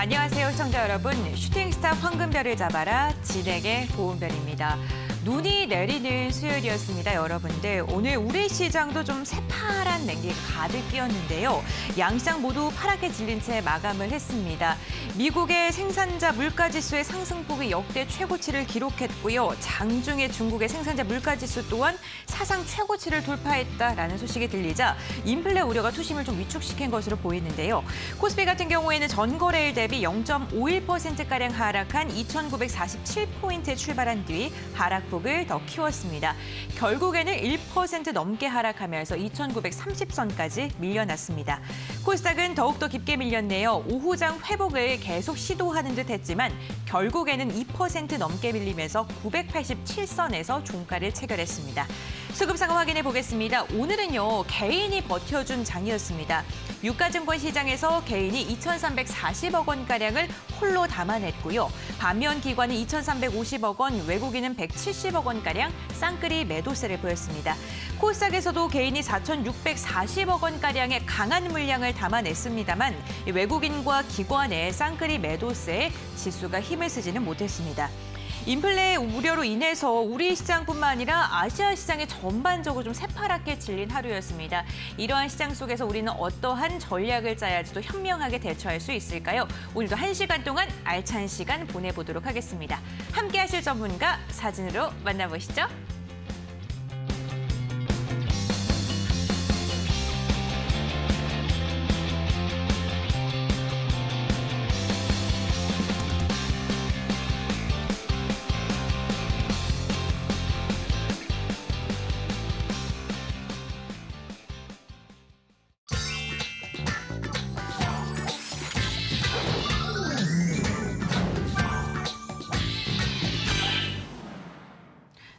안녕하세요, 시청자 여러분. 슈팅스타 황금별을 잡아라, 진에게 고운별입니다. 눈이 내리는 수요일이었습니다, 여러분들. 오늘 우리 시장도 좀 새파란 냉기가 가득 끼었는데요. 양시장 모두 파랗게 질린 채 마감을 했습니다. 미국의 생산자 물가지수의 상승폭이 역대 최고치를 기록했고요. 장중에 중국의 생산자 물가지수 또한 사상 최고치를 돌파했다라는 소식이 들리자 인플레 우려가 투심을 좀 위축시킨 것으로 보이는데요. 코스피 같은 경우에는 전거래일 대비 0.51%가량 하락한 2,947포인트에 출발한 뒤 하락폭을 더 키웠습니다. 결국에는 1% 넘게 하락하면서 2,930선까지 밀려났습니다. 코스닥은 더욱더 깊게 밀렸네요. 오후장 회복을 계속 시도하는 듯 했지만 결국에는 2% 넘게 밀리면서 987선에서 종가를 체결했습니다. 수급 상황 확인해 보겠습니다. 오늘은요, 개인이 버텨준 장이었습니다. 유가증권 시장에서 개인이 2,340억 원가량을 홀로 담아냈고요. 반면 기관은 2,350억 원, 외국인은 170억 원가량 쌍끌이 매도세를 보였습니다. 코스닥에서도 개인이 4,640억 원가량의 강한 물량을 담아냈습니다만 외국인과 기관의 쌍끌이 매도세에 지수가 힘을 쓰지는 못했습니다. 인플레 우려로 인해서 우리 시장뿐만 아니라 아시아 시장이 전반적으로 좀 새파랗게 질린 하루였습니다. 이러한 시장 속에서 우리는 어떠한 전략을 짜야지 또 현명하게 대처할 수 있을까요? 오늘도 1시간 동안 알찬 시간 보내보도록 하겠습니다. 함께 하실 전문가 사진으로 만나보시죠.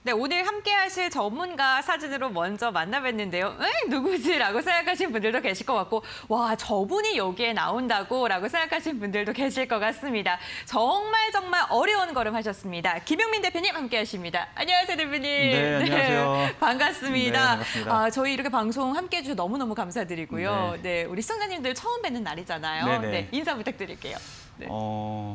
네, 오늘 함께 하실 전문가 사진으로 먼저 만나뵀는데요. 누구지? 라고 생각하신 분들도 계실 것 같고, 와, 저분이 여기에 나온다고? 라고 생각하신 분들도 계실 것 같습니다. 정말 어려운 걸음 하셨습니다. 김용민 대표님 함께 하십니다. 안녕하세요, 대표님. 네, 안녕하세요. 네, 반갑습니다. 네, 반갑습니다. 저희 이렇게 방송 함께 해주셔서 너무너무 감사드리고요. 네, 우리 시청자님들 처음 뵙는 날이잖아요. 네네. 네, 인사 부탁드릴게요. 네.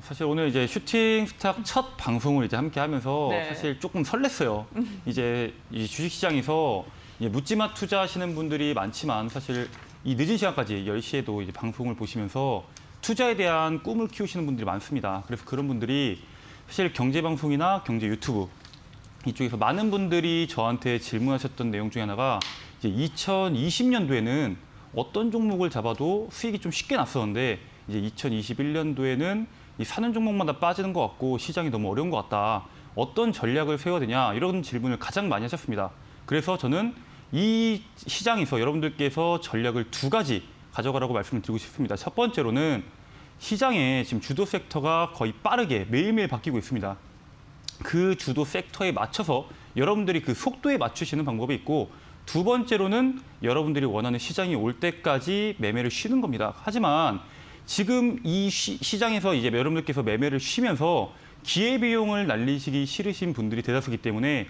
사실 오늘 이제 슈팅 스탁 첫 방송을 이제 함께 하면서 네. 사실 조금 설렜어요. 이제 이 주식시장에서 묻지마 투자하시는 분들이 많지만 사실 이 늦은 시간까지 10시에도 이제 방송을 보시면서 투자에 대한 꿈을 키우시는 분들이 많습니다. 그래서 그런 분들이 사실 경제방송이나 경제 유튜브 이쪽에서 많은 분들이 저한테 질문하셨던 내용 중에 하나가 이제 2020년도에는 어떤 종목을 잡아도 수익이 좀 쉽게 났었는데 이제 2021년도에는 이 사는 종목마다 빠지는 것 같고 시장이 너무 어려운 것 같다. 어떤 전략을 세워야 되냐 이런 질문을 가장 많이 하셨습니다. 그래서 저는 이 시장에서 여러분들께서 전략을 두 가지 가져가라고 말씀을 드리고 싶습니다. 첫 번째로는 시장에 지금 주도 섹터가 거의 빠르게 매일매일 바뀌고 있습니다. 그 주도 섹터에 맞춰서 여러분들이 그 속도에 맞추시는 방법이 있고 두 번째로는 여러분들이 원하는 시장이 올 때까지 매매를 쉬는 겁니다. 하지만 지금 이 시장에서 이제 여러분들께서 매매를 쉬면서 기회비용을 날리시기 싫으신 분들이 대다수이기 때문에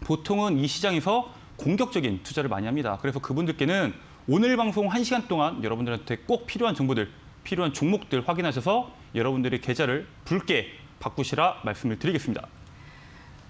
보통은 이 시장에서 공격적인 투자를 많이 합니다. 그래서 그분들께는 오늘 방송 1시간 동안 여러분들한테 꼭 필요한 정보들, 필요한 종목들 확인하셔서 여러분들의 계좌를 붉게 바꾸시라 말씀을 드리겠습니다.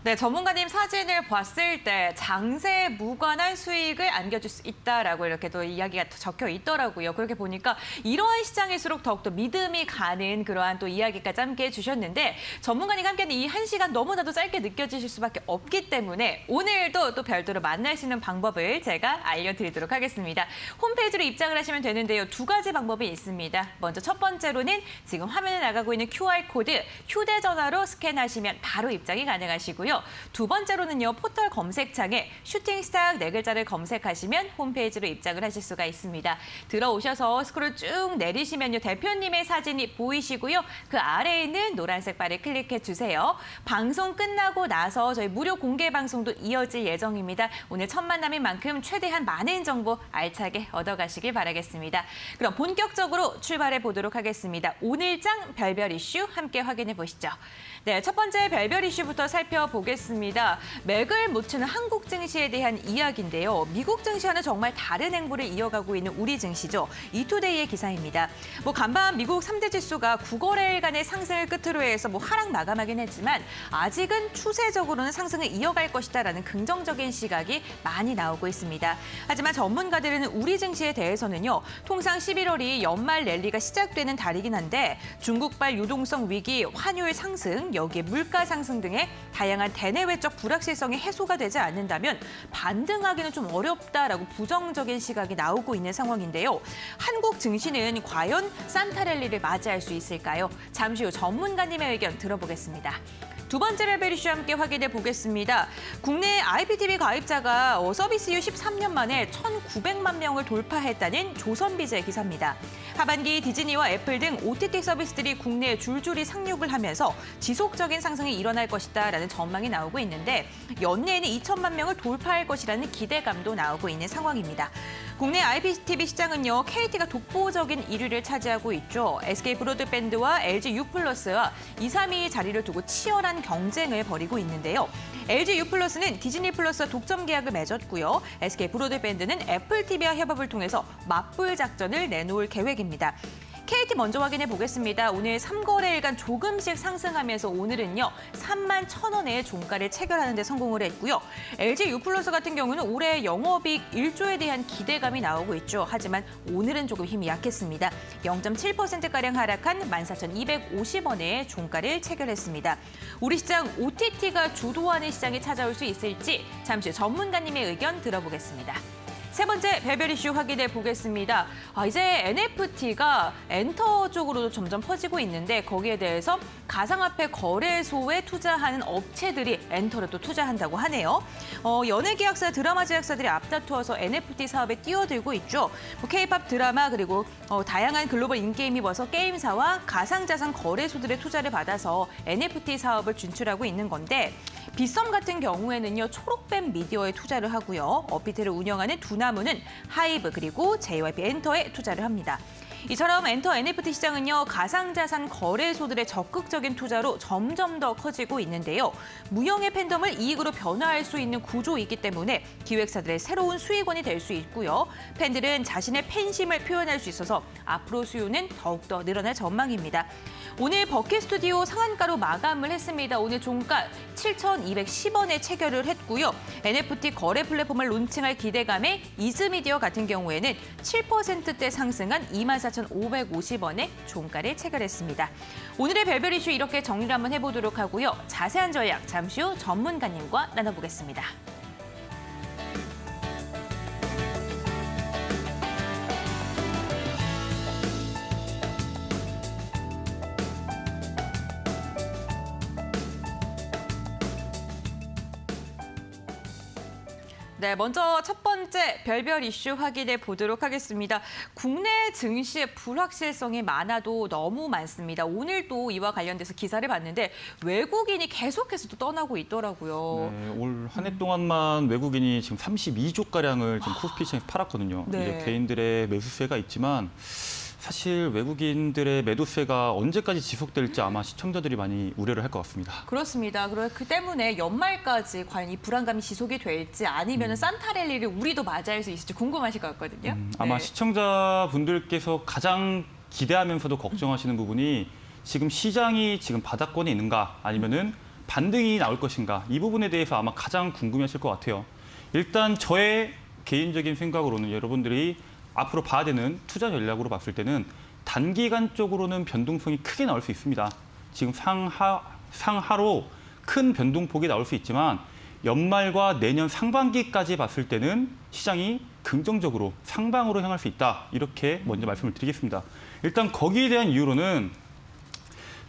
네, 전문가님 사진을 봤을 때 장세에 무관한 수익을 안겨줄 수 있다라고 이렇게 또 이야기가 적혀 있더라고요. 그렇게 보니까 이러한 시장일수록 더욱더 믿음이 가는 그러한 또 이야기까지 함께 해주셨는데 전문가님과 함께하는 이 1시간 너무나도 짧게 느껴지실 수밖에 없기 때문에 오늘도 또 별도로 만날 수 있는 방법을 제가 알려드리도록 하겠습니다. 홈페이지로 입장을 하시면 되는데요. 두 가지 방법이 있습니다. 먼저 첫 번째로는 지금 화면에 나가고 있는 QR코드 휴대전화로 스캔하시면 바로 입장이 가능하시고요. 두 번째로는요, 포털 검색창에 슈팅스탁 네 글자를 검색하시면 홈페이지로 입장을 하실 수가 있습니다. 들어오셔서 스크롤 쭉 내리시면요, 대표님의 사진이 보이시고요. 그 아래에 있는 노란색 바를 클릭해 주세요. 방송 끝나고 나서 저희 무료 공개 방송도 이어질 예정입니다. 오늘 첫 만남인 만큼 최대한 많은 정보 알차게 얻어가시길 바라겠습니다. 그럼 본격적으로 출발해 보도록 하겠습니다. 오늘장 별별 이슈 함께 확인해 보시죠. 네, 첫 번째 별별 이슈부터 살펴보겠습니다. 보겠습니다. 맥을 못 추는 한국 증시에 대한 이야기인데요. 미국 증시와는 정말 다른 행보를 이어가고 있는 우리 증시죠. 이투데이의 기사입니다. 간밤 미국 3대 지수가 9거래일간의 상승을 끝으로 해서 하락 마감하긴 했지만 아직은 추세적으로는 상승을 이어갈 것이다라는 긍정적인 시각이 많이 나오고 있습니다. 하지만 전문가들은 우리 증시에 대해서는요. 통상 11월이 연말 랠리가 시작되는 달이긴 한데 중국발 유동성 위기, 환율 상승, 여기에 물가 상승 등의 다양한 대내외적 불확실성이 해소가 되지 않는다면 반등하기는 좀 어렵다라고 부정적인 시각이 나오고 있는 상황인데요. 한국 증시는 과연 산타 랠리를 맞이할 수 있을까요? 잠시 후 전문가님의 의견 들어보겠습니다. 두 번째 레벨 이슈 함께 확인해 보겠습니다. 국내 IPTV 가입자가 서비스 이후 13년 만에 1,900만 명을 돌파했다는 조선비즈의 기사입니다. 하반기 디즈니와 애플 등 OTT 서비스들이 국내에 줄줄이 상륙을 하면서 지속적인 상승이 일어날 것이다라는 전망이 나오고 있는데 연내에는 2천만 명을 돌파할 것이라는 기대감도 나오고 있는 상황입니다. 국내 IPTV 시장은요, KT가 독보적인 1위를 차지하고 있죠. SK 브로드밴드와 LG U+와 2, 3위 자리를 두고 치열한 경쟁을 벌이고 있는데요. LG U+는 디즈니 플러스와 독점 계약을 맺었고요. SK 브로드밴드는 애플 TV와 협업을 통해서 맞불 작전을 내놓을 계획입니다. KT 먼저 확인해 보겠습니다. 오늘 3거래일간 조금씩 상승하면서 오늘은요 31,000원의 종가를 체결하는 데 성공을 했고요. LG U+ 같은 경우는 올해 영업이익 1조에 대한 기대감이 나오고 있죠. 하지만 오늘은 조금 힘이 약했습니다. 0.7%가량 하락한 14,250원의 종가를 체결했습니다. 우리 시장 OTT가 주도하는 시장이 찾아올 수 있을지 잠시 후 전문가님의 의견 들어보겠습니다. 세 번째 별별 이슈 확인해 보겠습니다. 이제 NFT가 엔터 쪽으로도 점점 퍼지고 있는데 거기에 대해서 가상화폐 거래소에 투자하는 업체들이 엔터로 또 투자한다고 하네요. 연예계약사, 드라마 제작사들이 앞다투어서 NFT 사업에 뛰어들고 있죠. K-팝 드라마 그리고 다양한 글로벌 인게임이 벌써 게임사와 가상자산 거래소들의 투자를 받아서 NFT 사업을 진출하고 있는 건데 빗썸 같은 경우에는요 초록뱀 미디어에 투자를 하고요. 업비트를 운영하는 두나무는 하이브 그리고 JYP 엔터에 투자를 합니다. 이처럼 엔터 NFT 시장은요 가상자산 거래소들의 적극적인 투자로 점점 더 커지고 있는데요. 무형의 팬덤을 이익으로 변화할 수 있는 구조이기 때문에 기획사들의 새로운 수익원이 될 수 있고요. 팬들은 자신의 팬심을 표현할 수 있어서 앞으로 수요는 더욱더 늘어날 전망입니다. 오늘 버킷 스튜디오 상한가로 마감을 했습니다. 오늘 종가 7,210원에 체결을 했고요. NFT 거래 플랫폼을 론칭할 기대감에 이즈미디어 같은 경우에는 7%대 상승한 24,550원에 종가를 체결했습니다. 오늘의 별별 이슈 이렇게 정리를 한번 해보도록 하고요. 자세한 전략 잠시 후 전문가님과 나눠보겠습니다. 네, 먼저 첫 번째 별별 이슈 확인해 보도록 하겠습니다. 국내 증시의 불확실성이 많아도 너무 많습니다. 오늘도 이와 관련돼서 기사를 봤는데 외국인이 계속해서 또 떠나고 있더라고요. 네, 올 한 해 동안만 외국인이 지금 32조가량을 지금 코스피 시장에서 팔았거든요. 네. 이제 개인들의 매수세가 있지만 사실 외국인들의 매도세가 언제까지 지속될지 아마 시청자들이 많이 우려를 할 것 같습니다. 그렇습니다. 그 때문에 연말까지 과연 이 불안감이 지속이 될지 아니면 산타 랠리를 우리도 맞이할 수 있을지 궁금하실 것 같거든요. 아마 네. 시청자분들께서 가장 기대하면서도 걱정하시는 부분이 지금 시장이 지금 바닥권에 있는가 아니면은 반등이 나올 것인가 이 부분에 대해서 아마 가장 궁금해하실 것 같아요. 일단 저의 개인적인 생각으로는 여러분들이 앞으로 봐야 되는 투자 전략으로 봤을 때는 단기간적으로는 변동성이 크게 나올 수 있습니다. 지금 상하로 큰 변동폭이 나올 수 있지만 연말과 내년 상반기까지 봤을 때는 시장이 긍정적으로 상방으로 향할 수 있다. 이렇게 먼저 말씀을 드리겠습니다. 일단 거기에 대한 이유로는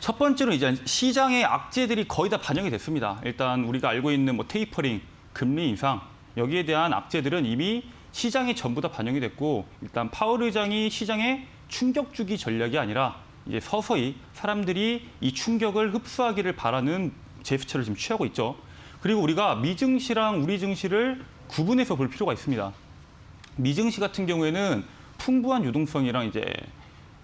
첫 번째로 이제 시장의 악재들이 거의 다 반영이 됐습니다. 일단 우리가 알고 있는 테이퍼링, 금리 인상 여기에 대한 악재들은 이미 시장에 전부 다 반영이 됐고 일단 파월 의장이 시장에 충격 주기 전략이 아니라 이제 서서히 사람들이 이 충격을 흡수하기를 바라는 제스처를 지금 취하고 있죠. 그리고 우리가 미증시랑 우리 증시를 구분해서 볼 필요가 있습니다. 미증시 같은 경우에는 풍부한 유동성이랑 이제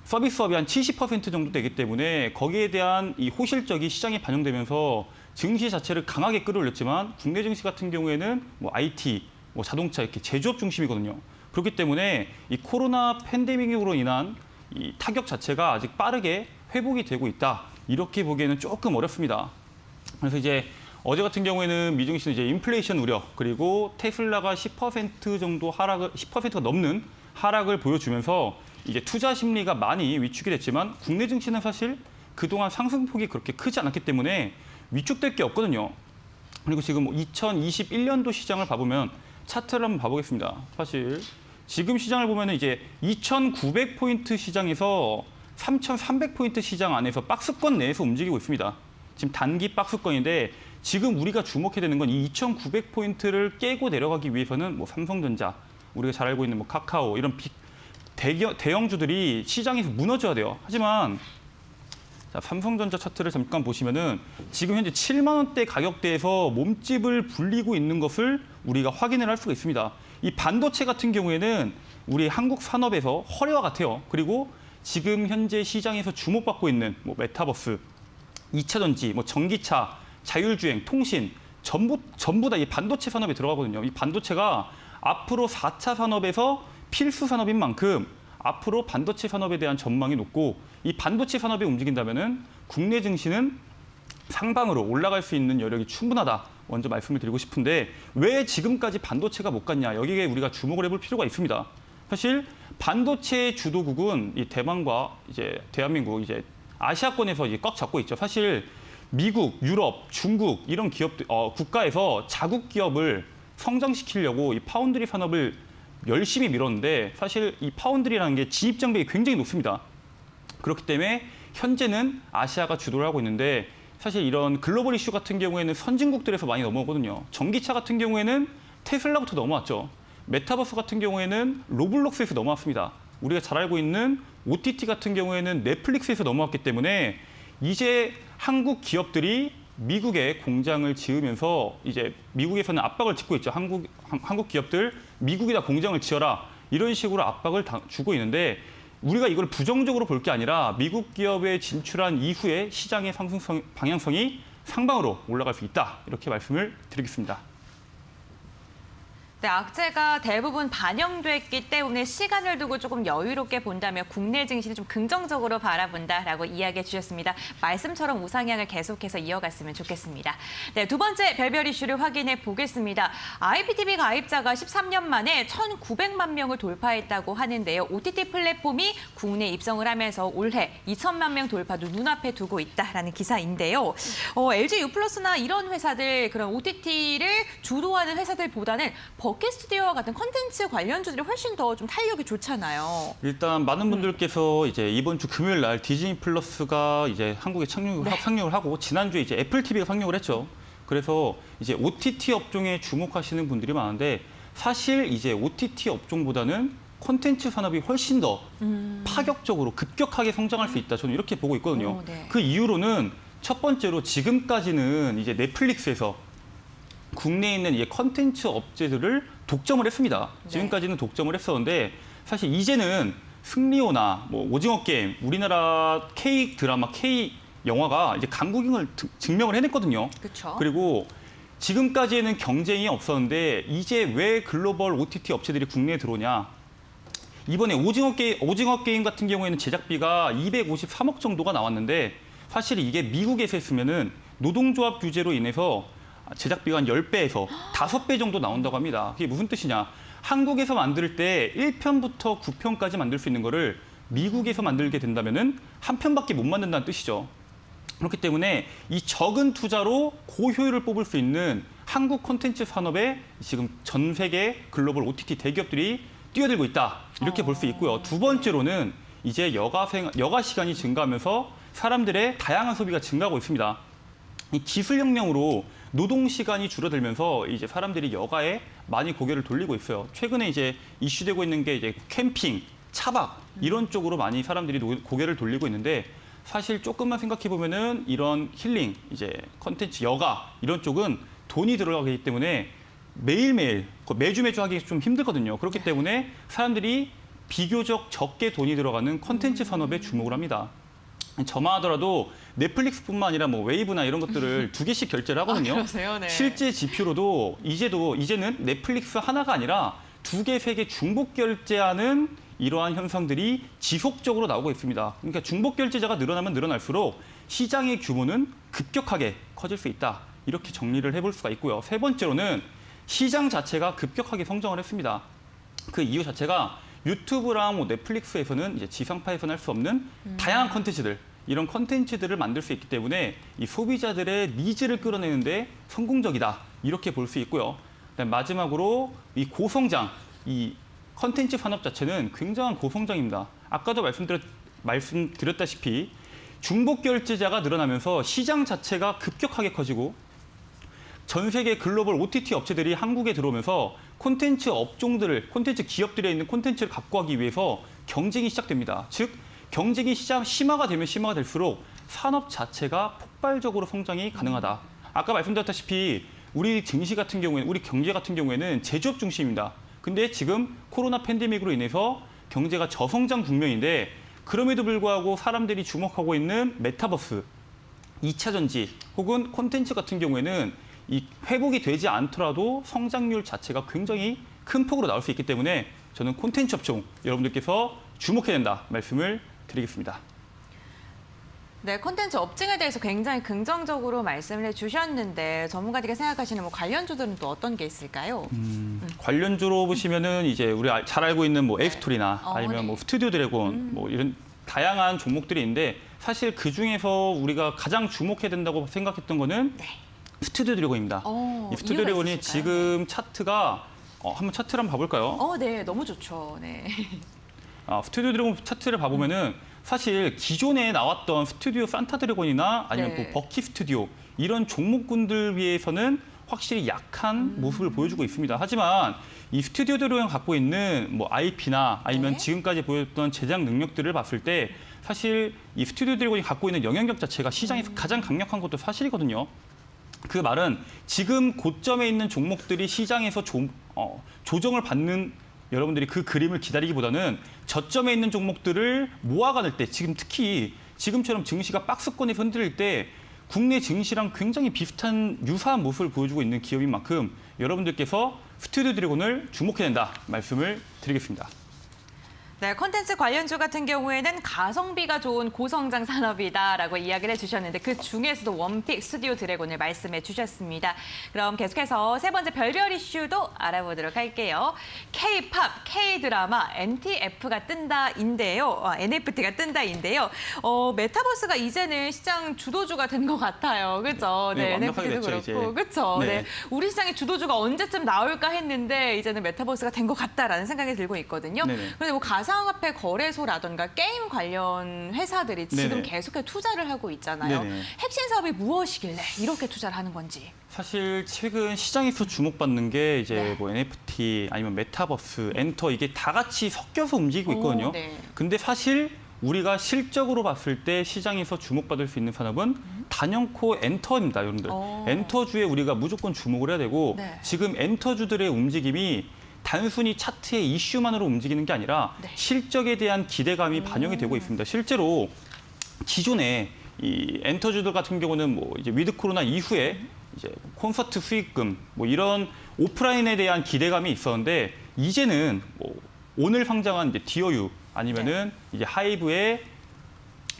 서비스업이 한 70% 정도 되기 때문에 거기에 대한 이 호실적이 시장에 반영되면서 증시 자체를 강하게 끌어올렸지만 국내 증시 같은 경우에는 뭐 IT, 뭐 자동차 이렇게 제조업 중심이거든요. 그렇기 때문에 이 코로나 팬데믹으로 인한 이 타격 자체가 아직 빠르게 회복이 되고 있다. 이렇게 보기에는 조금 어렵습니다. 그래서 이제 어제 같은 경우에는 미증시는 이제 인플레이션 우려 그리고 테슬라가 10% 정도 하락을 10%가 넘는 하락을 보여주면서 이제 투자 심리가 많이 위축이 됐지만 국내 증시는 사실 그동안 상승폭이 그렇게 크지 않았기 때문에 위축될 게 없거든요. 그리고 지금 2021년도 시장을 봐보면 차트를 한번 봐보겠습니다. 사실 지금 시장을 보면 이제 2,900포인트 시장에서 3,300포인트 시장 안에서 박스권 내에서 움직이고 있습니다. 지금 단기 박스권인데 지금 우리가 주목해야 되는 건 이 2,900포인트를 깨고 내려가기 위해서는 뭐 삼성전자, 우리가 잘 알고 있는 뭐 카카오 이런 대형주들이 시장에서 무너져야 돼요. 하지만 자, 삼성전자 차트를 잠깐 보시면은 지금 현재 7만 원대 가격대에서 몸집을 불리고 있는 것을 우리가 확인을 할 수가 있습니다. 이 반도체 같은 경우에는 우리 한국 산업에서 허리와 같아요. 그리고 지금 현재 시장에서 주목받고 있는 뭐 메타버스, 2차 전지, 뭐 전기차, 자율주행, 통신 전부 다 이 반도체 산업에 들어가거든요. 이 반도체가 앞으로 4차 산업에서 필수 산업인 만큼 앞으로 반도체 산업에 대한 전망이 높고 이 반도체 산업이 움직인다면은 국내 증시는 상방으로 올라갈 수 있는 여력이 충분하다. 먼저 말씀을 드리고 싶은데 왜 지금까지 반도체가 못 갔냐? 여기에 우리가 주목을 해볼 필요가 있습니다. 사실 반도체 주도국은 이 대만과 이제 대한민국 이제 아시아권에서 이제 꽉 잡고 있죠. 사실 미국, 유럽, 중국 이런 기업들 국가에서 자국 기업을 성장시키려고 이 파운드리 산업을 열심히 밀었는데 사실 이 파운드리라는 게 진입 장벽이 굉장히 높습니다. 그렇기 때문에 현재는 아시아가 주도를 하고 있는데 사실 이런 글로벌 이슈 같은 경우에는 선진국들에서 많이 넘어오거든요. 전기차 같은 경우에는 테슬라부터 넘어왔죠. 메타버스 같은 경우에는 로블록스에서 넘어왔습니다. 우리가 잘 알고 있는 OTT 같은 경우에는 넷플릭스에서 넘어왔기 때문에 이제 한국 기업들이 미국에 공장을 지으면서 이제 미국에서는 압박을 짓고 있죠. 한국 기업들 미국에다 공장을 지어라 이런 식으로 압박을 주고 있는데 우리가 이걸 부정적으로 볼 게 아니라 미국 기업에 진출한 이후에 시장의 상승 방향성이 상방으로 올라갈 수 있다 이렇게 말씀을 드리겠습니다. 네, 악재가 대부분 반영됐기 때문에 시간을 두고 조금 여유롭게 본다면 국내 증시는 좀 긍정적으로 바라본다라고 이야기해 주셨습니다. 말씀처럼 우상향을 계속해서 이어갔으면 좋겠습니다. 네, 두 번째 별별 이슈를 확인해 보겠습니다. IPTV 가입자가 13년 만에 1,900만 명을 돌파했다고 하는데요. OTT 플랫폼이 국내 입성을 하면서 올해 2천만 명 돌파도 눈앞에 두고 있다라는 기사인데요. LG U+나 이런 회사들, 그런 OTT를 주도하는 회사들보다는 버킷스튜디오와 같은 콘텐츠 관련주들이 훨씬 더 좀 탄력이 좋잖아요. 일단 많은 분들께서 이제 이번 주 금요일 날 디즈니 플러스가 이제 한국에 상륙을 하고 지난주에 이제 애플 TV가 상륙을 했죠. 그래서 이제 OTT 업종에 주목하시는 분들이 많은데 사실 이제 OTT 업종보다는 콘텐츠 산업이 훨씬 더 파격적으로 급격하게 성장할 수 있다. 저는 이렇게 보고 있거든요. 네. 그 이유로는 첫 번째로 지금까지는 이제 넷플릭스에서 국내에 있는 이 콘텐츠 업체들을 독점을 했습니다. 네. 지금까지는 독점을 했었는데 사실 이제는 승리호나 뭐 오징어 게임, 우리나라 K 드라마, K 영화가 이제 강국임을 증명을 해냈거든요. 그렇죠. 그리고 지금까지는 경쟁이 없었는데 이제 왜 글로벌 OTT 업체들이 국내에 들어오냐? 이번에 오징어 게임 같은 경우에는 제작비가 253억 정도가 나왔는데 사실 이게 미국에서 했으면은 노동조합 규제로 인해서 제작비가 한 10배에서 5배 정도 나온다고 합니다. 그게 무슨 뜻이냐? 한국에서 만들 때 1편부터 9편까지 만들 수 있는 거를 미국에서 만들게 된다면은 한 편밖에 못 만든다는 뜻이죠. 그렇기 때문에 이 적은 투자로 고효율을 뽑을 수 있는 한국 콘텐츠 산업에 지금 전 세계 글로벌 OTT 대기업들이 뛰어들고 있다. 이렇게 볼 수 있고요. 두 번째로는 이제 여가 시간이 증가하면서 사람들의 다양한 소비가 증가하고 있습니다. 이 기술혁명으로 노동 시간이 줄어들면서 이제 사람들이 여가에 많이 고개를 돌리고 있어요. 최근에 이제 이슈되고 있는 게 이제 캠핑, 차박 이런 쪽으로 많이 사람들이 고개를 돌리고 있는데 사실 조금만 생각해 보면은 이런 힐링, 이제 컨텐츠, 여가 이런 쪽은 돈이 들어가기 때문에 매일매일 매주 하기 좀 힘들거든요. 그렇기 때문에 사람들이 비교적 적게 돈이 들어가는 컨텐츠 산업에 주목을 합니다. 저만 하더라도 넷플릭스뿐만 아니라 뭐 웨이브나 이런 것들을 2개씩 결제를 하거든요. 그러세요? 네. 실제 지표로도 이제는 넷플릭스 하나가 아니라 2개, 3개 중복 결제하는 이러한 현상들이 지속적으로 나오고 있습니다. 그러니까 중복 결제자가 늘어나면 늘어날수록 시장의 규모는 급격하게 커질 수 있다. 이렇게 정리를 해볼 수가 있고요. 세 번째로는 시장 자체가 급격하게 성장을 했습니다. 그 이유 자체가 유튜브랑 뭐 넷플릭스에서는 이제 지상파에서는 할 수 없는 다양한 컨텐츠들, 이런 컨텐츠들을 만들 수 있기 때문에 이 소비자들의 니즈를 끌어내는데 성공적이다. 이렇게 볼 수 있고요. 그다음 마지막으로 이 고성장, 이 컨텐츠 산업 자체는 굉장한 고성장입니다. 아까도 말씀드렸다시피 중복 결제자가 늘어나면서 시장 자체가 급격하게 커지고 전 세계 글로벌 OTT 업체들이 한국에 들어오면서 콘텐츠 업종들을, 콘텐츠 기업들에 있는 콘텐츠를 갖고 가기 위해서 경쟁이 시작됩니다. 즉, 경쟁이 심화가 되면 심화가 될수록 산업 자체가 폭발적으로 성장이 가능하다. 아까 말씀드렸다시피 우리 증시 같은 경우에는, 우리 경제 같은 경우에는 제조업 중심입니다. 근데 지금 코로나 팬데믹으로 인해서 경제가 저성장 국면인데 그럼에도 불구하고 사람들이 주목하고 있는 메타버스, 2차 전지 혹은 콘텐츠 같은 경우에는 이 회복이 되지 않더라도 성장률 자체가 굉장히 큰 폭으로 나올 수 있기 때문에 저는 콘텐츠 업종 여러분들께서 주목해야 된다 말씀을 드리겠습니다. 네, 콘텐츠 업종에 대해서 굉장히 긍정적으로 말씀을 해주셨는데 전문가들이 생각하시는 뭐 관련주들은 또 어떤 게 있을까요? 관련주로 보시면은 이제 우리 잘 알고 있는 뭐 앱스토리나 아니면 네. 뭐 스튜디오 드래곤 뭐 이런 다양한 종목들이 있는데 사실 그 중에서 우리가 가장 주목해야 된다고 생각했던 거는 네. 스튜디오 드래곤입니다. 이 스튜디오 이유가 드래곤이 있으실까요? 지금 차트가 한번 차트를 한번 봐볼까요? 네, 너무 좋죠. 네. 스튜디오 드래곤 차트를 봐보면은 사실 기존에 나왔던 스튜디오 산타 드래곤이나 아니면 네. 또 버키 스튜디오 이런 종목군들 비해서는 확실히 약한 모습을 보여주고 있습니다. 하지만 이 스튜디오 드래곤이 갖고 있는 뭐 IP나 아니면 네. 지금까지 보였던 제작 능력들을 봤을 때 사실 이 스튜디오 드래곤이 갖고 있는 영향력 자체가 시장에서 가장 강력한 것도 사실이거든요. 그 말은 지금 고점에 있는 종목들이 시장에서 조정을 받는 여러분들이 그 그림을 기다리기보다는 저점에 있는 종목들을 모아가는 때 지금 특히 지금처럼 증시가 박스권에서 흔들릴 때 국내 증시랑 굉장히 비슷한 유사한 모습을 보여주고 있는 기업인 만큼 여러분들께서 스튜디오 드래곤을 주목해야 된다 말씀을 드리겠습니다. 네, 콘텐츠 관련주 같은 경우에는 가성비가 좋은 고성장 산업이다라고 이야기를 해주셨는데 그 중에서도 원픽 스튜디오 드래곤을 말씀해 주셨습니다. 그럼 계속해서 세 번째 별별 이슈도 알아보도록 할게요. K-팝, K-드라마, NTF가 뜬다인데요. NFT가 뜬다인데요. 메타버스가 이제는 시장 주도주가 된 것 같아요. 그렇죠? 네, 완벽하게 NFT도 됐죠, 그렇고. 이제. 그렇죠? 네. 네. 우리 시장의 주도주가 언제쯤 나올까 했는데 이제는 메타버스가 된 것 같다라는 생각이 들고 있거든요. 네네. 그런데 뭐 가상화폐 거래소라든가 게임 관련 회사들이 지금 네네. 계속해서 투자를 하고 있잖아요. 네네. 핵심 사업이 무엇이길래 이렇게 투자를 하는 건지. 사실 최근 시장에서 주목받는 게 이제 네. 뭐 NFT 아니면 메타버스, 엔터 이게 다 같이 섞여서 움직이고 있거든요. 네. 근데 사실 우리가 실적으로 봤을 때 시장에서 주목받을 수 있는 산업은 단연코 엔터입니다, 여러분들. 엔터주에 우리가 무조건 주목을 해야 되고 네. 지금 엔터주들의 움직임이 단순히 차트의 이슈만으로 움직이는 게 아니라 네. 실적에 대한 기대감이 반영이 되고 있습니다. 실제로 기존에 이 엔터주들 같은 경우는 뭐 이제 위드 코로나 이후에 이제 콘서트 수익금 뭐 이런 오프라인에 대한 기대감이 있었는데 이제는 뭐 오늘 상장한 이제 디어유 아니면은 이제 하이브의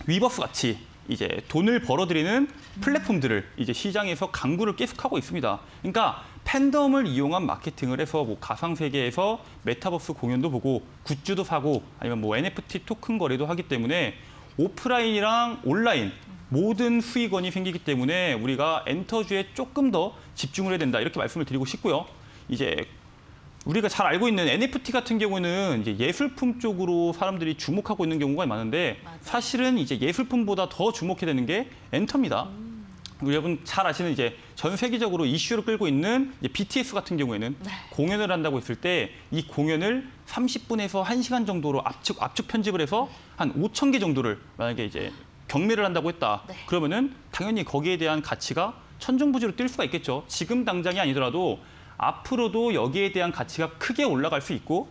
위버스 같이 이제 돈을 벌어들이는 플랫폼들을 이제 시장에서 강구를 계속하고 있습니다. 그러니까 팬덤을 이용한 마케팅을 해서 뭐 가상 세계에서 메타버스 공연도 보고 굿즈도 사고 아니면 뭐 NFT 토큰 거래도 하기 때문에 오프라인이랑 온라인 모든 수익원이 생기기 때문에 우리가 엔터주에 조금 더 집중을 해야 된다 이렇게 말씀을 드리고 싶고요. 이제 우리가 잘 알고 있는 NFT 같은 경우는 이제 예술품 쪽으로 사람들이 주목하고 있는 경우가 많은데 맞아요. 사실은 이제 예술품보다 더 주목해야 되는 게 엔터입니다. 여러분 잘 아시는 이제 전 세계적으로 이슈를 끌고 있는 이제 BTS 같은 경우에는 네. 공연을 한다고 했을 때 이 공연을 30분에서 1시간 정도로 압축 편집을 해서 한 5,000개 정도를 만약에 이제 경매를 한다고 했다. 네. 그러면은 당연히 거기에 대한 가치가 천정부지로 뛸 수가 있겠죠. 지금 당장이 아니더라도 앞으로도 여기에 대한 가치가 크게 올라갈 수 있고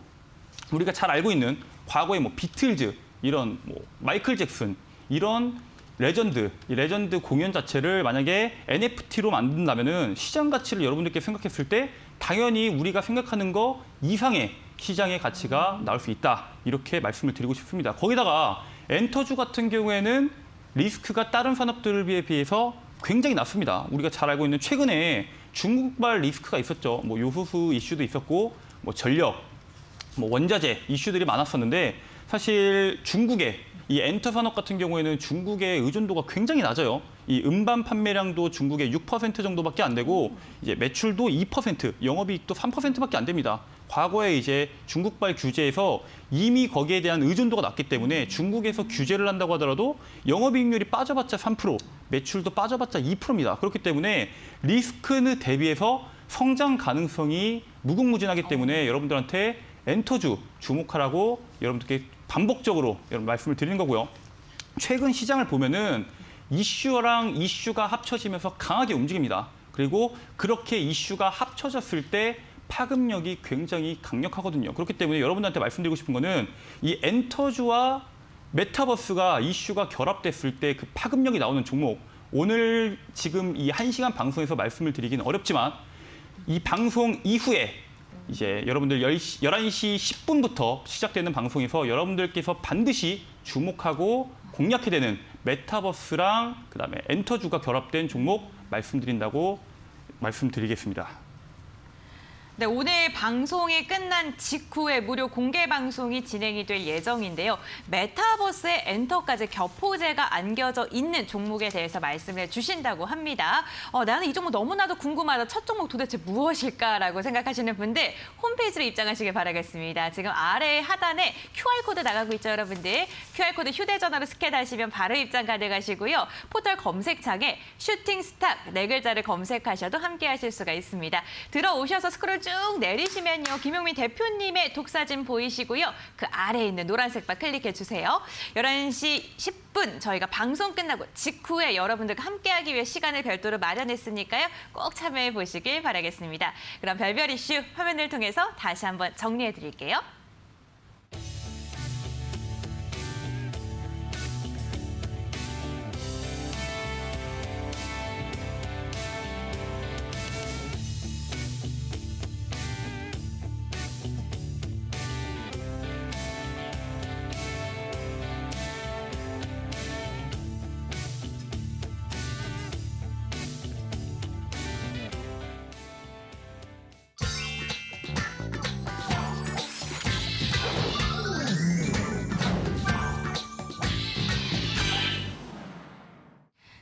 우리가 잘 알고 있는 과거에 뭐 비틀즈 이런 뭐 마이클 잭슨 이런 이 레전드 공연 자체를 만약에 NFT로 만든다면은 시장 가치를 여러분들께 생각했을 때 당연히 우리가 생각하는 거 이상의 시장의 가치가 나올 수 있다. 이렇게 말씀을 드리고 싶습니다. 거기다가 엔터주 같은 경우에는 리스크가 다른 산업들에 비해서 굉장히 낮습니다. 우리가 잘 알고 있는 최근에 중국발 리스크가 있었죠. 뭐 요소수 이슈도 있었고, 뭐 전력, 뭐 원자재 이슈들이 많았었는데 사실 중국의 이 엔터 산업 같은 경우에는 중국의 의존도가 굉장히 낮아요. 이 음반 판매량도 중국의 6% 정도밖에 안 되고 이제 매출도 2%, 영업이익도 3%밖에 안 됩니다. 과거에 이제 중국발 규제에서 이미 거기에 대한 의존도가 낮기 때문에 중국에서 규제를 한다고 하더라도 영업이익률이 빠져봤자 3%, 매출도 빠져봤자 2%입니다. 그렇기 때문에 리스크는 대비해서 성장 가능성이 무궁무진하기 때문에 여러분들한테 엔터주 주목하라고 여러분들께 반복적으로 여러분 말씀을 드리는 거고요. 최근 시장을 보면은 이슈랑 이슈가 합쳐지면서 강하게 움직입니다. 그리고 그렇게 이슈가 합쳐졌을 때 파급력이 굉장히 강력하거든요. 그렇기 때문에 여러분들한테 말씀드리고 싶은 거는 이 엔터주와 메타버스가 이슈가 결합됐을 때 그 파급력이 나오는 종목, 오늘 지금 이 1시간 방송에서 말씀을 드리기는 어렵지만 이 방송 이후에 이제 여러분들 11시 10분부터 시작되는 방송에서 여러분들께서 반드시 주목하고 공략해야 되는 메타버스랑 그다음에 엔터주가 결합된 종목 말씀드린다고 말씀드리겠습니다. 네, 오늘 방송이 끝난 직후에 무료 공개 방송이 진행이 될 예정인데요. 메타버스에 엔터까지 겹포제가 안겨져 있는 종목에 대해서 말씀을 주신다고 합니다. 나는 이 종목 너무나도 궁금하다. 첫 종목 도대체 무엇일까라고 생각하시는 분들 홈페이지로 입장하시길 바라겠습니다. 지금 아래 하단에 QR코드 나가고 있죠, 여러분들. QR코드 휴대전화로 스캔하시면 바로 입장 가능하시고요. 포털 검색창에 슈팅스탁 4글자를 검색하셔도 함께 하실 수가 있습니다. 들어오셔서 스크롤 쭉 내리시면요. 김용민 대표님의 독사진 보이시고요. 그 아래에 있는 노란색 바 클릭해 주세요. 11시 10분 저희가 방송 끝나고 직후에 여러분들과 함께하기 위해 시간을 별도로 마련했으니까요. 꼭 참여해 보시길 바라겠습니다. 그럼 별별 이슈 화면을 통해서 다시 한번 정리해 드릴게요.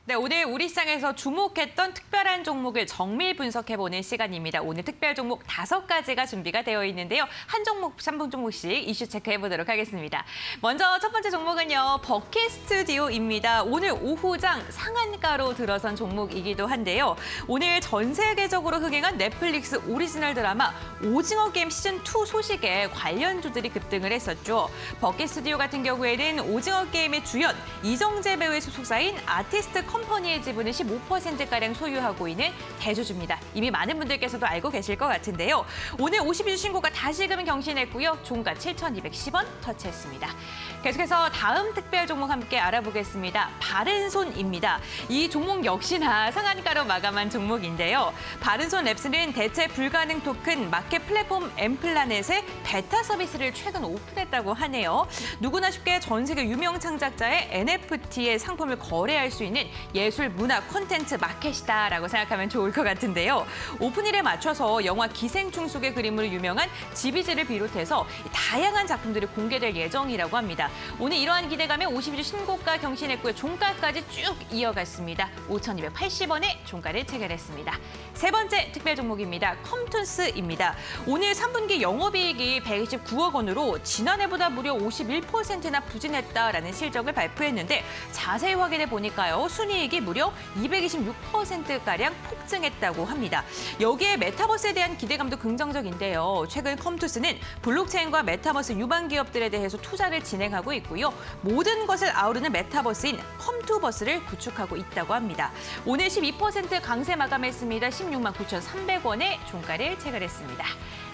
네, 오늘 우리 시장에서 주목했던 특별한 종목을 정밀 분석해보는 시간입니다. 오늘 특별 종목 5가지가 준비가 되어 있는데요. 한 종목, 3분 종목씩 이슈 체크해보도록 하겠습니다. 먼저 첫 번째 종목은요. 버킷 스튜디오입니다. 오늘 오후장 상한가로 들어선 종목이기도 한데요. 오늘 전 세계적으로 흥행한 넷플릭스 오리지널 드라마 오징어 게임 시즌2 소식에 관련주들이 급등을 했었죠. 버킷 스튜디오 같은 경우에는 오징어 게임의 주연 이정재 배우의 소속사인 아티스트 컴퍼니의 지분을 15%가량 소유하고 있는 대주주입니다. 이미 많은 분들께서도 알고 계실 것 같은데요. 오늘 52주 신고가 다시금 경신했고요. 종가 7,210원 터치했습니다. 계속해서 다음 특별 종목 함께 알아보겠습니다. 바른손입니다. 이 종목 역시나 상한가로 마감한 종목인데요. 바른손 랩스는 대체 불가능 토큰 마켓 플랫폼 엠플라넷의 베타 서비스를 최근 오픈했다고 하네요. 누구나 쉽게 전 세계 유명 창작자의 NFT의 상품을 거래할 수 있는 예술 문화 콘텐츠 마켓이다라고 생각하면 좋을 것 같은데요. 오픈일에 맞춰서 영화 기생충 속의 그림으로 유명한 지비지를 비롯해서 다양한 작품들이 공개될 예정이라고 합니다. 오늘 이러한 기대감에 52주 신고가 경신했고요. 종가까지 쭉 이어갔습니다. 5,280원에 종가를 체결했습니다. 세 번째 특별 종목입니다. 컴투스입니다. 오늘 3분기 영업이익이 129억 원으로 지난해보다 무려 51%나 부진했다라는 실적을 발표했는데 자세히 확인해 보니까요. 순이익이 순이익이 무려 226%가량 폭증했다고 합니다. 여기에 메타버스에 대한 기대감도 긍정적인데요. 최근 컴투스는 블록체인과 메타버스 유망 기업들에 대해서 투자를 진행하고 있고요. 모든 것을 아우르는 메타버스인 컴투버스를 구축하고 있다고 합니다. 오늘 12% 강세 마감했습니다. 16만 9,300원에 종가를 체결했습니다.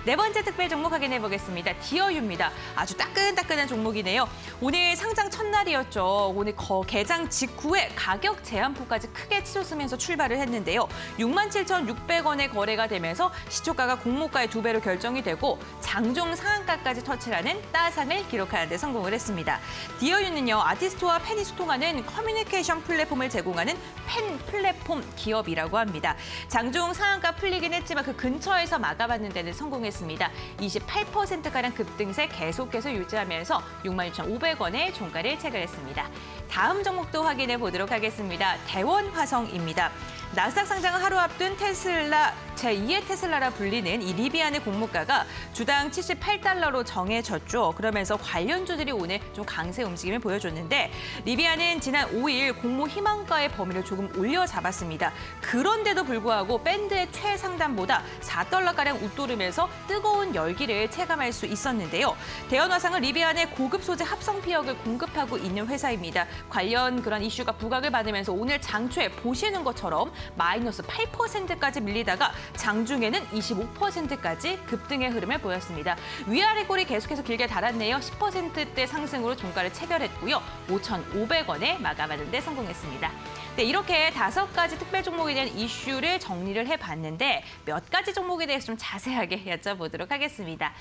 네 번째 특별 종목 확인해 보겠습니다. 디어유입니다. 아주 따끈따끈한 종목이네요. 오늘 상장 첫날이었죠. 오늘 개장 직후에 가격 제한폭까지 크게 치솟으면서 출발을 했는데요. 67,600원에 거래가 되면서 시초가가 공모가의 2배로 결정이 되고 장중 상한가까지 터치하는 따상을 기록하는 데 성공을 했습니다. 디어유는요. 아티스트와 팬이 소통하는 커뮤니케이션 플랫폼을 제공하는 팬 플랫폼 기업이라고 합니다. 장중 상한가 풀리긴 했지만 그 근처에서 막아받는 데는 성공했습니다. 28%가량 급등세 계속해서 유지하면서 66,500원에 종가를 체결했습니다. 다음 종목도 확인해 보도록 하겠습니다. 대원화성입니다. 나스닥 상장을 하루 앞둔 테슬라, 제2의 테슬라라 불리는 이 리비안의 공모가가 주당 78달러로 정해졌죠. 그러면서 관련주들이 오늘 좀 강세 움직임을 보여줬는데 리비안은 지난 5일 공모 희망가의 범위를 조금 올려 잡았습니다. 그런데도 불구하고 밴드의 최상단보다 4달러가량 웃도르면서 뜨거운 열기를 체감할 수 있었는데요. 대원화상은 리비안의 고급 소재 합성 피혁을 공급하고 있는 회사입니다. 관련 그런 이슈가 부각을 받으면서 오늘 장초에 보시는 것처럼 마이너스 8%까지 밀리다가 장중에는 25%까지 급등의 흐름을 보였습니다. 위아래 골이 계속해서 길게 달았네요. 10%대 상승으로 종가를 체결했고요. 5,500원에 마감하는 데 성공했습니다. 네, 이렇게 5가지 특별 종목에 대한 이슈를 정리를 해봤는데 몇 가지 종목에 대해서 좀 자세하게 여쭤보도록 하겠습니다.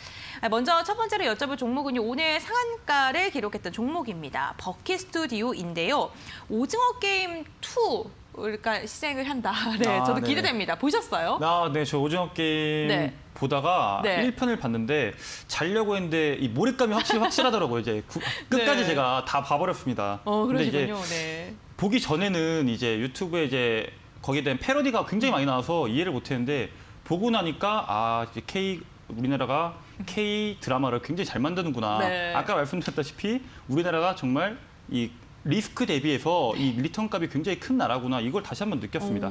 먼저 첫 번째로 여쭤볼 종목은요. 오늘 상한가를 기록했던 종목입니다. 버킷 스튜디오인데요. 오징어 게임 2 그러니까 시행을 한다. 네, 저도 네. 기대됩니다. 보셨어요? 네, 저 오징어 게임 네. 보다가 네. 1편을 봤는데 자려고 했는데 이 몰입감이 확실하더라고요. 이제 끝까지 네. 제가 다 봐버렸습니다. 근데 이제 그러시군요. 네. 보기 전에는 이제 유튜브에 이제 거기에 대한 패러디가 굉장히 많이 나와서 이해를 못했는데 보고 나니까 이제 우리나라가 K 드라마를 굉장히 잘 만드는구나. 네. 아까 말씀드렸다시피 우리나라가 정말 이 리스크 대비해서 이 리턴 값이 굉장히 큰 나라구나. 이걸 다시 한번 느꼈습니다.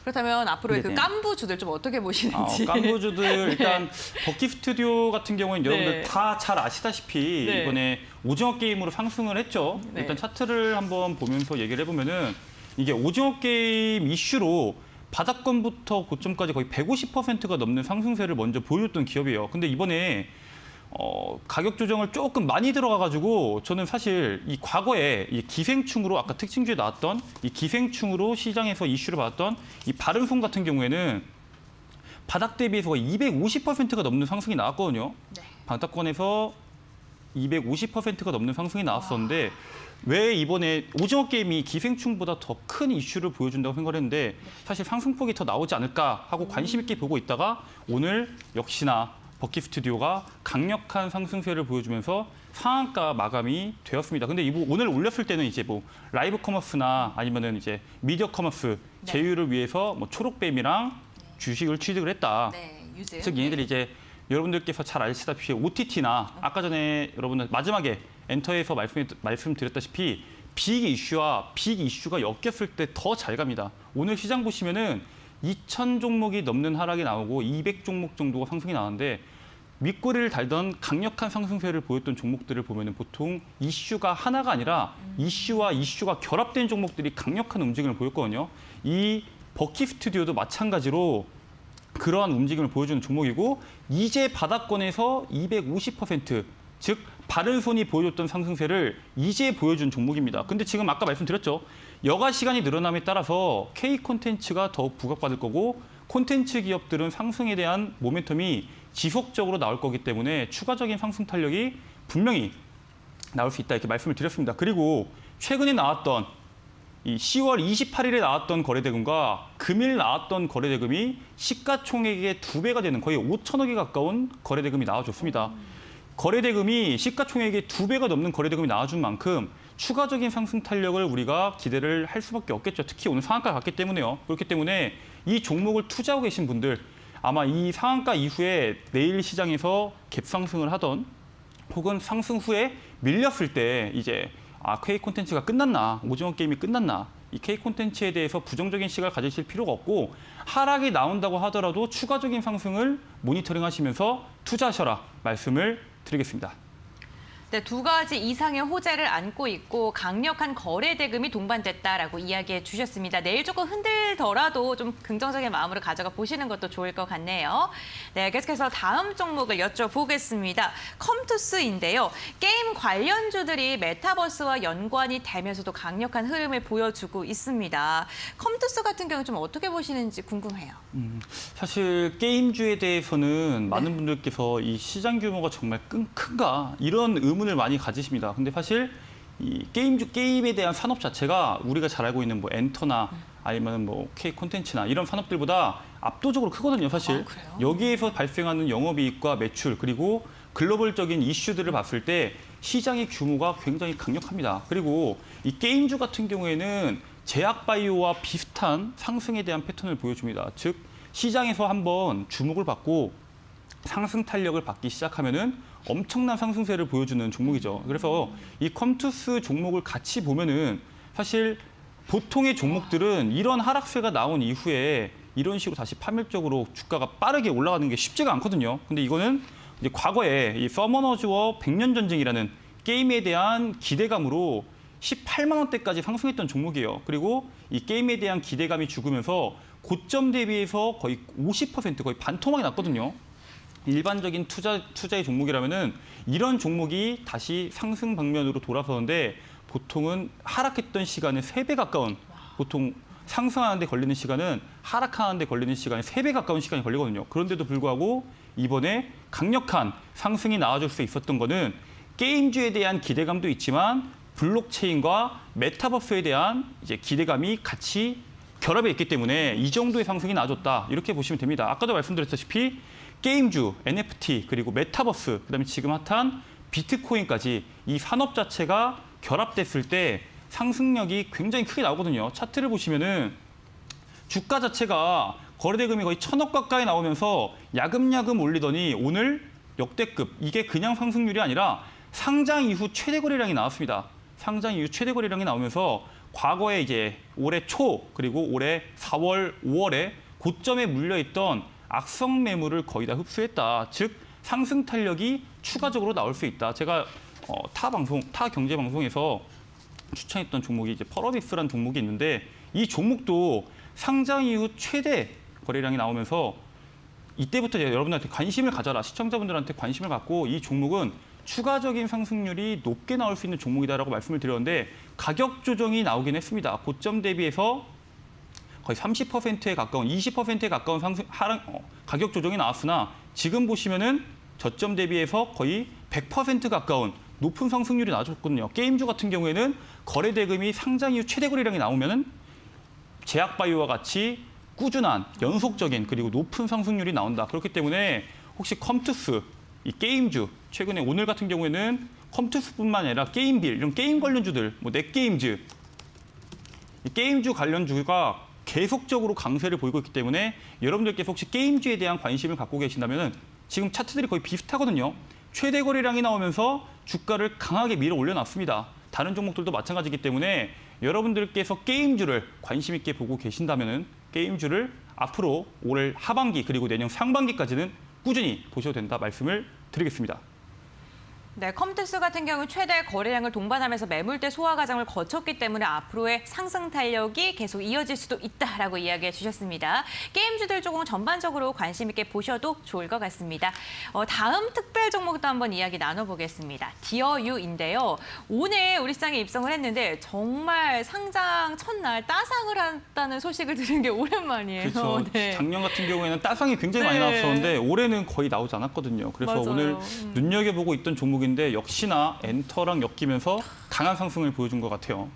그렇다면 앞으로의 그 네네. 깐부주들 좀 어떻게 보시는지. 깐부주들 일단 버킷 스튜디오 같은 경우는 여러분들 네. 다 잘 아시다시피 네. 이번에 오징어 게임으로 상승을 했죠. 네. 일단 차트를 한번 보면서 얘기를 해보면은 이게 오징어 게임 이슈로 바닥권부터 고점까지 거의 150%가 넘는 상승세를 먼저 보여줬던 기업이에요. 근데 이번에 가격 조정을 조금 많이 들어가가지고 저는 사실 이 과거에 이 기생충으로 아까 특징주에 나왔던 이 기생충으로 시장에서 이슈를 받았던 이 바른손 같은 경우에는 바닥 대비해서 250%가 넘는 상승이 나왔거든요. 네. 바닥권에서 250%가 넘는 상승이 나왔었는데 왜 이번에 오징어 게임이 기생충보다 더 큰 이슈를 보여준다고 생각을 했는데 사실 상승폭이 더 나오지 않을까 하고 관심 있게 보고 있다가 오늘 역시나 버킷 스튜디오가 강력한 상승세를 보여주면서 상한가 마감이 되었습니다. 근데 오늘 올렸을 때는 이제 뭐 라이브 커머스나 아니면은 이제 미디어 커머스 네. 제휴를 위해서 뭐 초록뱀이랑 주식을 취득을 했다. 네, 유즈. 즉 얘네들이 이제 여러분들께서 잘 아시다시피 OTT나 아까 전에 여러분들 마지막에 엔터에서 말씀드렸다시피 빅 이슈가 엮였을 때 더 잘 갑니다. 오늘 시장 보시면은 2,000 종목이 넘는 하락이 나오고 200 종목 정도가 상승이 나왔는데 윗꼬리를 달던 강력한 상승세를 보였던 종목들을 보면은 보통 이슈가 하나가 아니라 이슈와 이슈가 결합된 종목들이 강력한 움직임을 보였거든요. 이 버킷 스튜디오도 마찬가지로 그러한 움직임을 보여주는 종목이고 이제 바닥권에서 250%, 즉 바른손이 보여줬던 상승세를 이제 보여준 종목입니다. 근데 지금 아까 말씀드렸죠. 여가 시간이 늘어남에 따라서 K 콘텐츠가 더욱 부각받을 거고 콘텐츠 기업들은 상승에 대한 모멘텀이 지속적으로 나올 거기 때문에 추가적인 상승 탄력이 분명히 나올 수 있다 이렇게 말씀을 드렸습니다. 그리고 최근에 나왔던 이 10월 28일에 나왔던 거래대금과 금일 나왔던 거래대금이 시가총액의 2배가 되는 거의 5천억에 가까운 거래대금이 나와줬습니다. 거래대금이 시가총액의 2배가 넘는 거래대금이 나와준 만큼 추가적인 상승 탄력을 우리가 기대를 할 수밖에 없겠죠. 특히 오늘 상한가 갔기 때문에요. 그렇기 때문에 이 종목을 투자하고 계신 분들 아마 이 상한가 이후에 내일 시장에서 갭상승을 하던 혹은 상승 후에 밀렸을 때 이제 K 콘텐츠가 끝났나, 오징어 게임이 끝났나 이 K 콘텐츠에 대해서 부정적인 시각을 가지실 필요가 없고 하락이 나온다고 하더라도 추가적인 상승을 모니터링 하시면서 투자하셔라 말씀을 드리겠습니다. 네, 두 가지 이상의 호재를 안고 있고 강력한 거래 대금이 동반됐다라고 이야기해 주셨습니다. 내일 조금 흔들더라도 좀 긍정적인 마음으로 가져가 보시는 것도 좋을 것 같네요. 네, 계속해서 다음 종목을 여쭤보겠습니다. 컴투스인데요. 게임 관련주들이 메타버스와 연관이 되면서도 강력한 흐름을 보여주고 있습니다. 컴투스 같은 경우 좀 어떻게 보시는지 궁금해요. 사실 게임주에 대해서는 많은 분들께서 이 시장 규모가 정말 큰가 이런 의문을 많이 가지십니다. 근데 사실 이 게임에 대한 산업 자체가 우리가 잘 알고 있는 뭐 엔터나 아니면 뭐 K 콘텐츠나 이런 산업들보다 압도적으로 크거든요, 사실. 그래요? 여기에서 발생하는 영업이익과 매출 그리고 글로벌적인 이슈들을 봤을 때 시장의 규모가 굉장히 강력합니다. 그리고 이 게임주 같은 경우에는 제약바이오와 비슷한 상승에 대한 패턴을 보여줍니다. 즉 시장에서 한번 주목을 받고 상승 탄력을 받기 시작하면은 엄청난 상승세를 보여주는 종목이죠. 그래서 이 컴투스 종목을 같이 보면은 사실 보통의 종목들은 이런 하락세가 나온 이후에 이런 식으로 다시 파멸적으로 주가가 빠르게 올라가는 게 쉽지가 않거든요. 근데 이거는 이제 과거에 이 서머너즈와 100년 전쟁이라는 게임에 대한 기대감으로 18만 원대까지 상승했던 종목이에요. 그리고 이 게임에 대한 기대감이 죽으면서 고점 대비해서 거의 50% 거의 반토막이 났거든요. 일반적인 투자의 종목이라면은 이런 종목이 다시 상승 방면으로 돌아서는데 보통은 하락했던 시간의 3배 가까운 보통 상승하는 데 걸리는 시간은 하락하는 데 걸리는 시간의 3배 가까운 시간이 걸리거든요. 그런데도 불구하고 이번에 강력한 상승이 나와줄 수 있었던 거는 게임주에 대한 기대감도 있지만 블록체인과 메타버스에 대한 이제 기대감이 같이 결합해 있기 때문에 이 정도의 상승이 나와줬다. 이렇게 보시면 됩니다. 아까도 말씀드렸다시피 게임주, NFT, 그리고 메타버스, 그다음에 지금 핫한 비트코인까지 이 산업 자체가 결합됐을 때 상승력이 굉장히 크게 나오거든요. 차트를 보시면은 주가 자체가 거래대금이 거의 1,000억 가까이 나오면서 야금야금 올리더니 오늘 역대급, 이게 그냥 상승률이 아니라 상장 이후 최대 거래량이 나왔습니다. 상장 이후 최대 거래량이 나오면서 과거에 이제 올해 초 그리고 올해 4월, 5월에 고점에 물려있던 악성 매물을 거의 다 흡수했다. 즉 상승 탄력이 추가적으로 나올 수 있다. 제가 타 경제 방송에서 추천했던 종목이 이제 펄어비스라는 종목이 있는데 이 종목도 상장 이후 최대 거래량이 나오면서 이때부터 이제 여러분들한테 관심을 가져라. 시청자분들한테 관심을 갖고 이 종목은 추가적인 상승률이 높게 나올 수 있는 종목이다라고 말씀을 드렸는데 가격 조정이 나오긴 했습니다. 고점 대비해서 거의 30%에 가까운 20%에 가까운 가격 조정이 나왔으나 지금 보시면은 저점 대비해서 거의 100% 가까운 높은 상승률이 나왔거든요. 게임주 같은 경우에는 거래 대금이 상장 이후 최대 거래량이 나오면은 제약바이오와 같이 꾸준한 연속적인 그리고 높은 상승률이 나온다. 그렇기 때문에 혹시 컴투스 이 게임주 최근에 오늘 같은 경우에는 컴투스뿐만 아니라 게임빌 이런 게임 관련주들 뭐 넷게임즈 이 게임주 관련주가 계속적으로 강세를 보이고 있기 때문에 여러분들께서 혹시 게임주에 대한 관심을 갖고 계신다면 지금 차트들이 거의 비슷하거든요. 최대 거래량이 나오면서 주가를 강하게 밀어 올려놨습니다. 다른 종목들도 마찬가지이기 때문에 여러분들께서 게임주를 관심 있게 보고 계신다면 게임주를 앞으로 올 하반기 그리고 내년 상반기까지는 꾸준히 보셔도 된다 말씀을 드리겠습니다. 네, 컴투스 같은 경우 최대 거래량을 동반하면서 매물대 소화 과정을 거쳤기 때문에 앞으로의 상승 탄력이 계속 이어질 수도 있다라고 이야기해 주셨습니다. 게임주들 조금 전반적으로 관심 있게 보셔도 좋을 것 같습니다. 다음 특별 종목도 한번 이야기 나눠보겠습니다. 디어유인데요. 오늘 우리 시장에 입성을 했는데 정말 상장 첫날 따상을 한다는 소식을 들은 게 오랜만이에요. 그렇죠. 네. 작년 같은 경우에는 따상이 굉장히 많이 네. 나왔었는데 올해는 거의 나오지 않았거든요. 그래서 맞아요. 오늘 눈여겨보고 있던 종목인데 역시나 엔터랑 엮이면서 강한 상승을 보여준 것 같아요.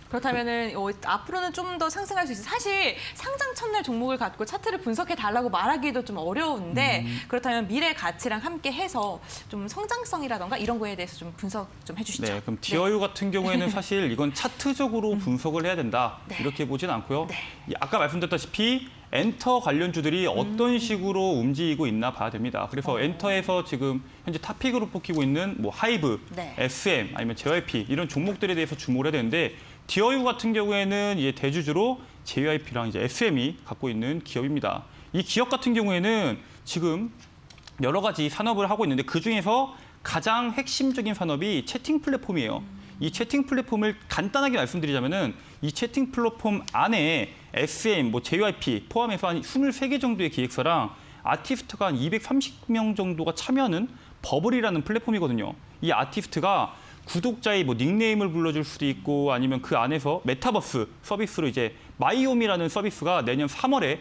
그렇다면은 앞으로는 좀 더 상승할 수 있어요. 사실 상장 첫날 종목을 갖고 차트를 분석해 달라고 말하기도 좀 어려운데 그렇다면 미래 가치랑 함께 해서 좀 성장성이라던가 이런 거에 대해서 좀 분석 좀 해주시죠. 네, 그럼 디어유 같은 경우에는 사실 이건 차트적으로 분석을 해야 된다 네. 이렇게 보진 않고요. 네. 아까 말씀드렸다시피 엔터 관련주들이 어떤 식으로 움직이고 있나 봐야 됩니다. 그래서 엔터에서 지금 현재 탑픽으로 뽑히고 있는 뭐 하이브, 네. SM 아니면 JYP 이런 종목들에 대해서 주목을 해야 되는데 디어유 같은 경우에는 이제 대주주로 JYP랑 이제 SM이 갖고 있는 기업입니다. 이 기업 같은 경우에는 지금 여러 가지 산업을 하고 있는데 그 중에서 가장 핵심적인 산업이 채팅 플랫폼이에요. 이 채팅 플랫폼을 간단하게 말씀드리자면은 이 채팅 플랫폼 안에 SM, JYP 포함해서 한 23개 정도의 기획사랑 아티스트가 한 230명 정도가 참여하는 버블이라는 플랫폼이거든요. 이 아티스트가 구독자의 닉네임을 불러줄 수도 있고 아니면 그 안에서 메타버스 서비스로 이제 마이홈이라는 서비스가 내년 3월에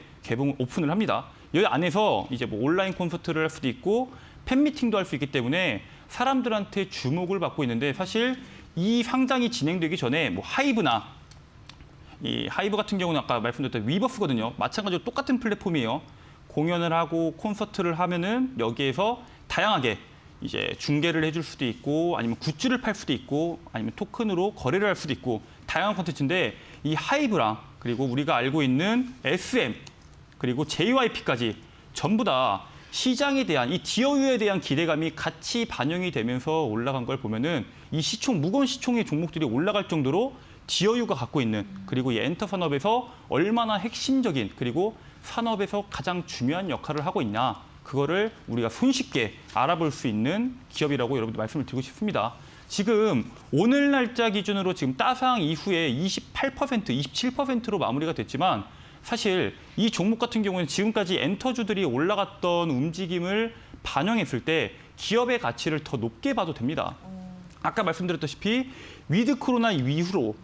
오픈을 합니다. 여기 안에서 이제 온라인 콘서트를 할 수도 있고 팬미팅도 할 수 있기 때문에 사람들한테 주목을 받고 있는데 사실 이 상장이 진행되기 전에 하이브나 이 하이브 같은 경우는 아까 말씀드렸던 위버스거든요. 마찬가지로 똑같은 플랫폼이에요. 공연을 하고 콘서트를 하면은 여기에서 다양하게 이제 중계를 해줄 수도 있고 아니면 굿즈를 팔 수도 있고 아니면 토큰으로 거래를 할 수도 있고 다양한 콘텐츠인데 이 하이브랑 그리고 우리가 알고 있는 SM 그리고 JYP까지 전부 다 시장에 대한 이 디어유에 대한 기대감이 같이 반영이 되면서 올라간 걸 보면은 이 무거운 시총의 종목들이 올라갈 정도로 디어유가 갖고 있는 그리고 이 엔터 산업에서 얼마나 핵심적인 그리고 산업에서 가장 중요한 역할을 하고 있냐 그거를 우리가 손쉽게 알아볼 수 있는 기업이라고 여러분들 말씀을 드리고 싶습니다. 지금 오늘 날짜 기준으로 지금 따상 이후에 28%, 27%로 마무리가 됐지만 사실 이 종목 같은 경우는 지금까지 엔터주들이 올라갔던 움직임을 반영했을 때 기업의 가치를 더 높게 봐도 됩니다. 아까 말씀드렸다시피 위드 코로나 이후로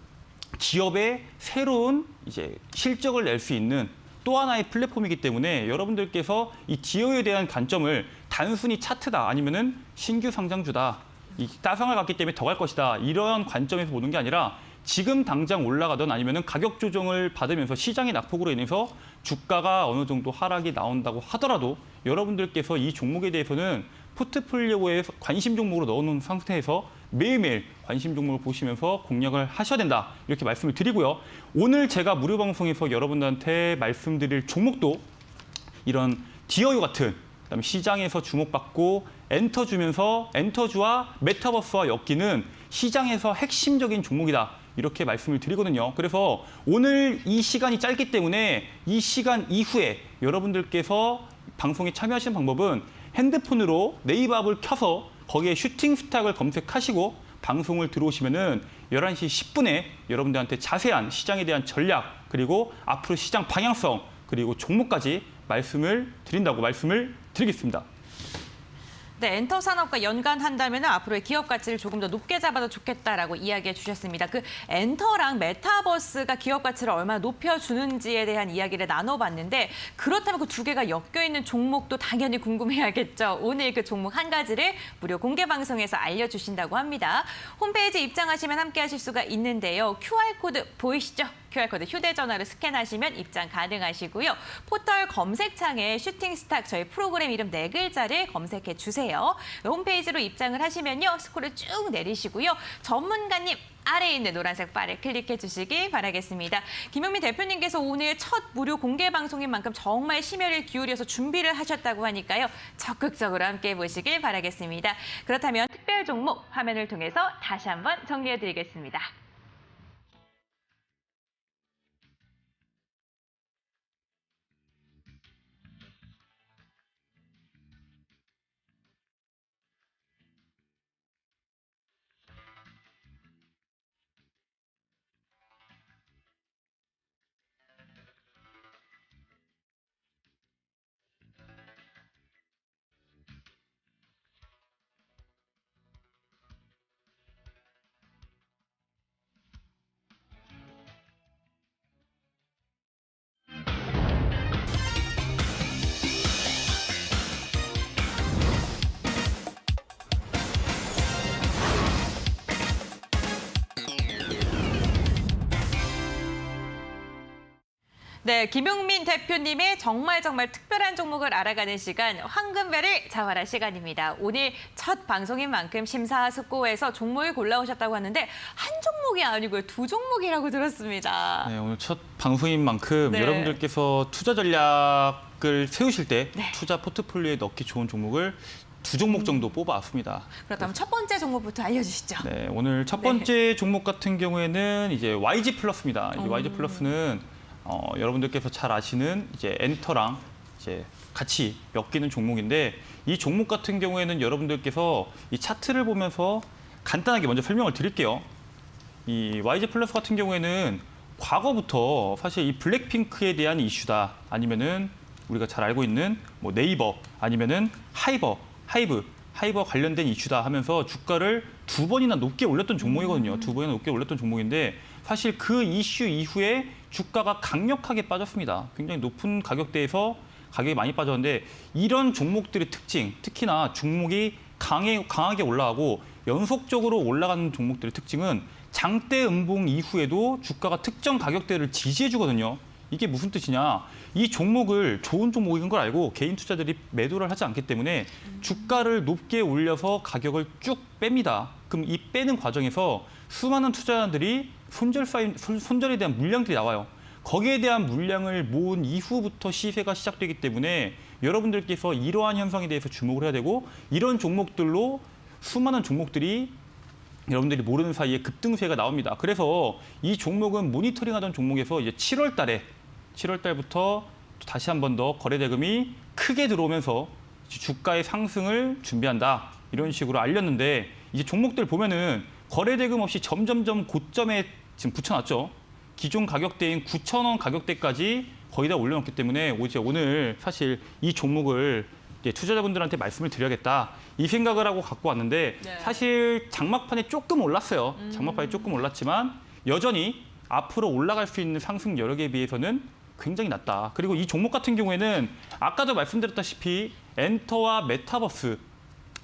기업의 새로운 이제 실적을 낼 수 있는 또 하나의 플랫폼이기 때문에 여러분들께서 이 디어에 대한 관점을 단순히 차트다 아니면은 신규 상장주다 이 따상을 갔기 때문에 더 갈 것이다 이런 관점에서 보는 게 아니라 지금 당장 올라가던 아니면은 가격 조정을 받으면서 시장의 낙폭으로 인해서 주가가 어느 정도 하락이 나온다고 하더라도 여러분들께서 이 종목에 대해서는 포트폴리오에 관심 종목으로 넣어놓은 상태에서 매일매일 관심 종목을 보시면서 공략을 하셔야 된다. 이렇게 말씀을 드리고요. 오늘 제가 무료 방송에서 여러분들한테 말씀드릴 종목도 이런 디어유 같은 그다음에 시장에서 주목받고 엔터주면서 엔터주와 메타버스와 엮이는 시장에서 핵심적인 종목이다. 이렇게 말씀을 드리거든요. 그래서 오늘 이 시간이 짧기 때문에 이 시간 이후에 여러분들께서 방송에 참여하시는 방법은 핸드폰으로 네이버 앱을 켜서 거기에 슈팅 스탁을 검색하시고 방송을 들어오시면은 11시 10분에 여러분들한테 자세한 시장에 대한 전략 그리고 앞으로 시장 방향성 그리고 종목까지 말씀을 드린다고 말씀을 드리겠습니다. 네, 엔터 산업과 연관한다면 앞으로의 기업 가치를 조금 더 높게 잡아도 좋겠다라고 이야기해 주셨습니다. 그 엔터랑 메타버스가 기업 가치를 얼마나 높여주는지에 대한 이야기를 나눠봤는데 그렇다면 그 두 개가 엮여있는 종목도 당연히 궁금해하겠죠. 오늘 그 종목 한 가지를 무료 공개 방송에서 알려주신다고 합니다. 홈페이지 입장하시면 함께 하실 수가 있는데요. QR코드 보이시죠? QR코드 휴대전화로 스캔하시면 입장 가능하시고요. 포털 검색창에 슈팅스탁 저희 프로그램 이름 4글자를 검색해 주세요. 홈페이지로 입장을 하시면요. 스크롤을 쭉 내리시고요. 전문가님 아래에 있는 노란색 바를 클릭해 주시기 바라겠습니다. 김용민 대표님께서 오늘 첫 무료 공개 방송인 만큼 정말 심혈을 기울여서 준비를 하셨다고 하니까요. 적극적으로 함께 보시길 바라겠습니다. 그렇다면 특별 종목 화면을 통해서 다시 한번 정리해 드리겠습니다. 네, 김용민 대표님의 정말 특별한 종목을 알아가는 시간, 황금별을 자활할 시간입니다. 오늘 첫 방송인 만큼 심사숙고해서 종목을 골라오셨다고 하는데 한 종목이 아니고요, 두 종목이라고 들었습니다. 네, 오늘 첫 방송인 만큼 네. 여러분들께서 투자 전략을 세우실 때 네. 투자 포트폴리오에 넣기 좋은 종목을 두 종목 정도 뽑아왔습니다. 그렇다면 첫 번째 종목부터 알려주시죠. 네, 오늘 첫 번째 종목 같은 경우에는 이제 YG 플러스입니다. 이 YG 플러스는 여러분들께서 잘 아시는 이제 엔터랑 이제 같이 엮이는 종목인데 이 종목 같은 경우에는 여러분들께서 이 차트를 보면서 간단하게 먼저 설명을 드릴게요. 이 YG 플러스 같은 경우에는 과거부터 사실 이 블랙핑크에 대한 이슈다 아니면은 우리가 잘 알고 있는 뭐 네이버 아니면은 하이브 관련된 이슈다 하면서 주가를 두 번이나 높게 올렸던 종목이거든요. 두 번이나 높게 올렸던 종목인데 사실 그 이슈 이후에 주가가 강력하게 빠졌습니다. 굉장히 높은 가격대에서 가격이 많이 빠졌는데 이런 종목들의 특징, 특히나 종목이 강하게 올라가고 연속적으로 올라가는 종목들의 특징은 장대 음봉 이후에도 주가가 특정 가격대를 지지해 주거든요. 이게 무슨 뜻이냐? 이 종목을 좋은 종목인 걸 알고 개인 투자들이 매도를 하지 않기 때문에 주가를 높게 올려서 가격을 쭉 뺍니다. 그럼 이 빼는 과정에서 수많은 투자자들이 손절에 대한 물량들이 나와요. 거기에 대한 물량을 모은 이후부터 시세가 시작되기 때문에 여러분들께서 이러한 현상에 대해서 주목을 해야 되고 이런 종목들로 수많은 종목들이 여러분들이 모르는 사이에 급등세가 나옵니다. 그래서 이 종목은 모니터링하던 종목에서 이제 7월 달부터 다시 한 번 더 거래 대금이 크게 들어오면서 주가의 상승을 준비한다. 이런 식으로 알렸는데 이제 종목들 보면은 거래 대금 없이 점점점 고점에 지금 붙여놨죠. 기존 가격대인 9,000원 가격대까지 거의 다 올려놓기 때문에 오늘 사실 이 종목을 투자자분들한테 말씀을 드려야겠다 이 생각을 하고 갖고 왔는데 네. 사실 장막판에 조금 올랐어요. 장막판에 조금 올랐지만 여전히 앞으로 올라갈 수 있는 상승 여력에 비해서는 굉장히 낮다. 그리고 이 종목 같은 경우에는 아까도 말씀드렸다시피 엔터와 메타버스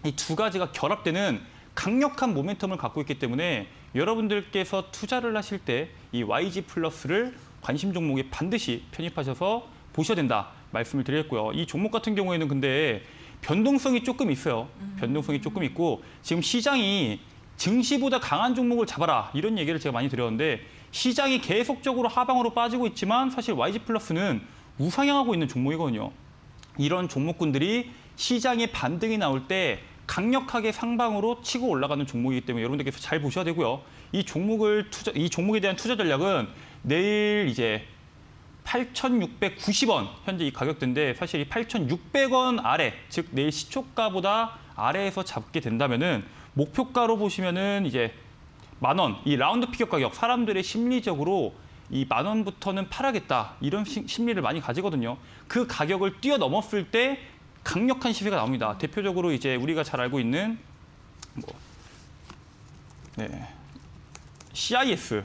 이 두 가지가 결합되는 강력한 모멘텀을 갖고 있기 때문에 여러분들께서 투자를 하실 때 이 YG 플러스를 관심 종목에 반드시 편입하셔서 보셔야 된다 말씀을 드렸고요. 이 종목 같은 경우에는 근데 변동성이 조금 있어요. 변동성이 조금 있고 지금 시장이 증시보다 강한 종목을 잡아라 이런 얘기를 제가 많이 드렸는데 시장이 계속적으로 하방으로 빠지고 있지만 사실 YG 플러스는 우상향하고 있는 종목이거든요. 이런 종목군들이 시장에 반등이 나올 때 강력하게 상방으로 치고 올라가는 종목이기 때문에 여러분들께서 잘 보셔야 되고요. 이 종목에 대한 투자 전략은 내일 이제 8,690원 현재 이 가격대인데 사실 이 8,600원 아래 즉 내일 시초가보다 아래에서 잡게 된다면은 목표가로 보시면은 이제 10,000원 이 라운드 피겨 가격 사람들의 심리적으로 이 10,000원부터는 팔아야겠다 이런 심리를 많이 가지거든요. 그 가격을 뛰어넘었을 때 강력한 시세가 나옵니다. 대표적으로 이제 우리가 잘 알고 있는 CIS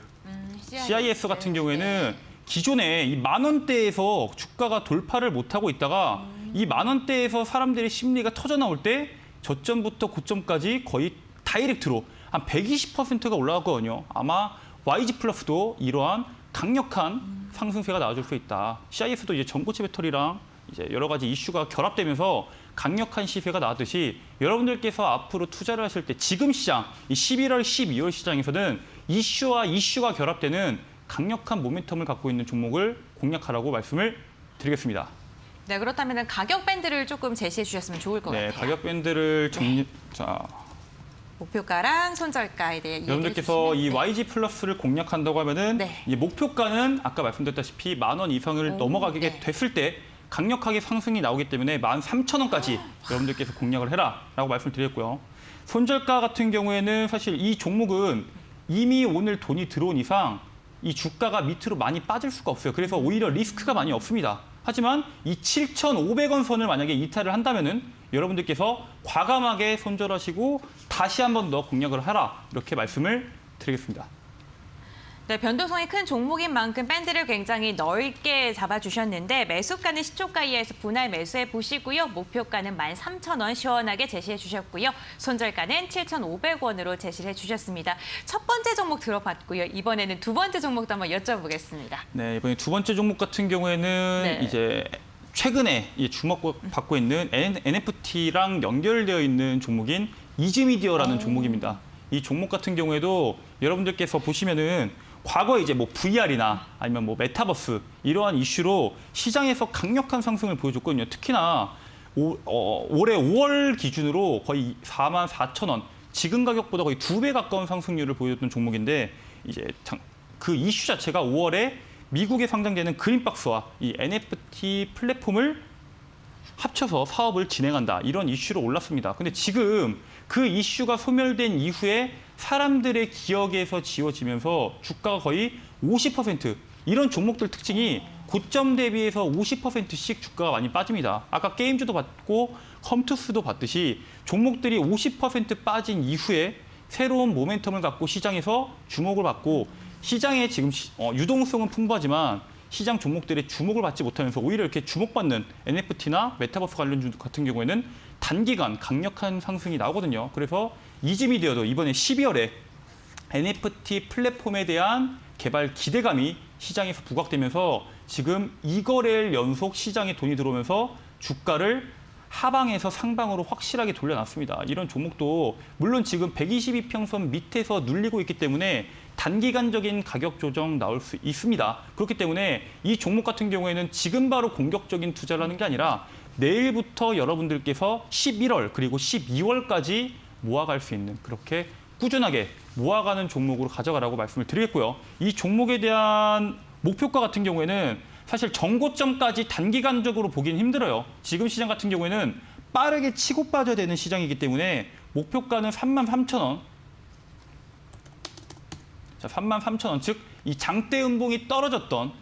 같은 경우에는 기존에 이 10,000원대에서 주가가 돌파를 못하고 있다가 이 10,000원대에서 사람들의 심리가 터져 나올 때 저점부터 고점까지 거의 다이렉트로 한 120%가 올라갔거든요. 아마 YG 플러스도 이러한 강력한 상승세가 나와줄 수 있다. CIS도 이제 전고체 배터리랑 이제 여러 가지 이슈가 결합되면서 강력한 시세가 나왔듯이 여러분들께서 앞으로 투자를 하실 때 지금 시장, 이 11월, 12월 시장에서는 이슈가 결합되는 강력한 모멘텀을 갖고 있는 종목을 공략하라고 말씀을 드리겠습니다. 네, 그렇다면 가격 밴드를 조금 제시해 주셨으면 좋을 것 같아요. 가격 밴드를 목표가랑 손절가에 대해 여러분들께서 이 YG 플러스를 공략한다고 하면은 네. 이 목표가는 아까 말씀드렸다시피 10,000원 이상을 넘어가게 네. 됐을 때 강력하게 상승이 나오기 때문에 13,000원까지 여러분들께서 공략을 해라라고 말씀을 드렸고요. 손절가 같은 경우에는 사실 이 종목은 이미 오늘 돈이 들어온 이상 이 주가가 밑으로 많이 빠질 수가 없어요. 그래서 오히려 리스크가 많이 없습니다. 하지만 이 7,500원 선을 만약에 이탈을 한다면은 여러분들께서 과감하게 손절하시고 다시 한 번 더 공략을 하라 이렇게 말씀을 드리겠습니다. 네, 변동성이 큰 종목인 만큼 밴드를 굉장히 넓게 잡아주셨는데 매수가는 시초가 이하에서 분할 매수해 보시고요. 목표가는 13,000원 시원하게 제시해 주셨고요. 손절가는 7,500원으로 제시를 해주셨습니다. 첫 번째 종목 들어봤고요. 이번에는 두 번째 종목도 한번 여쭤보겠습니다. 네, 이번에 두 번째 종목 같은 경우에는 네. 이제 최근에 주목받고 있는 NFT랑 연결되어 있는 종목인 이즈미디어라는 종목입니다. 이 종목 같은 경우에도 여러분들께서 보시면은 과거에 이제 뭐 VR이나 아니면 뭐 메타버스 이러한 이슈로 시장에서 강력한 상승을 보여줬거든요. 특히나 올해 5월 기준으로 거의 44,000원, 지금 가격보다 거의 2배 가까운 상승률을 보여줬던 종목인데 이제 그 이슈 자체가 5월에 미국에 상장되는 그린박스와 이 NFT 플랫폼을 합쳐서 사업을 진행한다. 이런 이슈로 올랐습니다. 근데 지금 그 이슈가 소멸된 이후에 사람들의 기억에서 지워지면서 주가가 거의 50%, 이런 종목들 특징이 고점 대비해서 50%씩 주가가 많이 빠집니다. 아까 게임주도 봤고 컴투스도 봤듯이 종목들이 50% 빠진 이후에 새로운 모멘텀을 갖고 시장에서 주목을 받고, 시장에 지금 유동성은 풍부하지만 시장 종목들의 주목을 받지 못하면서 오히려 이렇게 주목받는 NFT나 메타버스 관련주 같은 경우에는 단기간 강력한 상승이 나오거든요. 그래서 이지미디어도 이번에 12월에 NFT 플랫폼에 대한 개발 기대감이 시장에서 부각되면서 지금 2거래일 연속 시장에 돈이 들어오면서 주가를 하방에서 상방으로 확실하게 돌려놨습니다. 이런 종목도 물론 지금 122평선 밑에서 눌리고 있기 때문에 단기간적인 가격 조정 나올 수 있습니다. 그렇기 때문에 이 종목 같은 경우에는 지금 바로 공격적인 투자를 하는 게 아니라 내일부터 여러분들께서 11월 그리고 12월까지 모아갈 수 있는, 그렇게 꾸준하게 모아가는 종목으로 가져가라고 말씀을 드리겠고요. 이 종목에 대한 목표가 같은 경우에는 사실 정고점까지 단기간적으로 보긴 힘들어요. 지금 시장 같은 경우에는 빠르게 치고 빠져야 되는 시장이기 때문에 목표가는 33,000원. 자, 33,000원, 즉 이 장대 음봉이 떨어졌던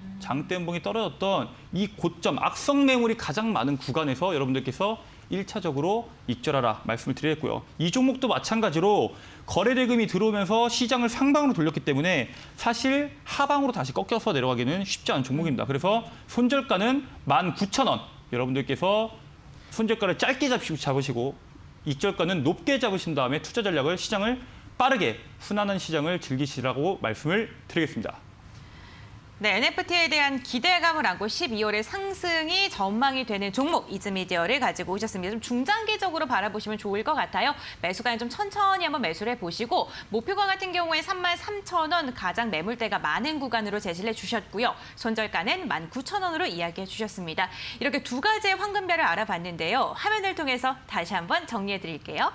이 고점, 악성 매물이 가장 많은 구간에서 여러분들께서 1차적으로 익절하라 말씀을 드리겠고요. 이 종목도 마찬가지로 거래 대금이 들어오면서 시장을 상방으로 돌렸기 때문에 사실 하방으로 다시 꺾여서 내려가기는 쉽지 않은 종목입니다. 그래서 손절가는 19,000원. 여러분들께서 손절가를 짧게 잡으시고 익절가는 높게 잡으신 다음에 투자 전략을, 시장을 빠르게 순환한 시장을 즐기시라고 말씀을 드리겠습니다. 네, NFT에 대한 기대감을 안고 12월에 상승이 전망이 되는 종목 이즈미디어를 가지고 오셨습니다. 좀 중장기적으로 바라보시면 좋을 것 같아요. 매수가는 좀 천천히 한번 매수를 해보시고, 목표가 같은 경우에 33,000원, 가장 매물대가 많은 구간으로 제시를 해주셨고요. 손절가는 19,000원으로 이야기해 주셨습니다. 이렇게 두 가지의 황금별을 알아봤는데요. 화면을 통해서 다시 한번 정리해 드릴게요.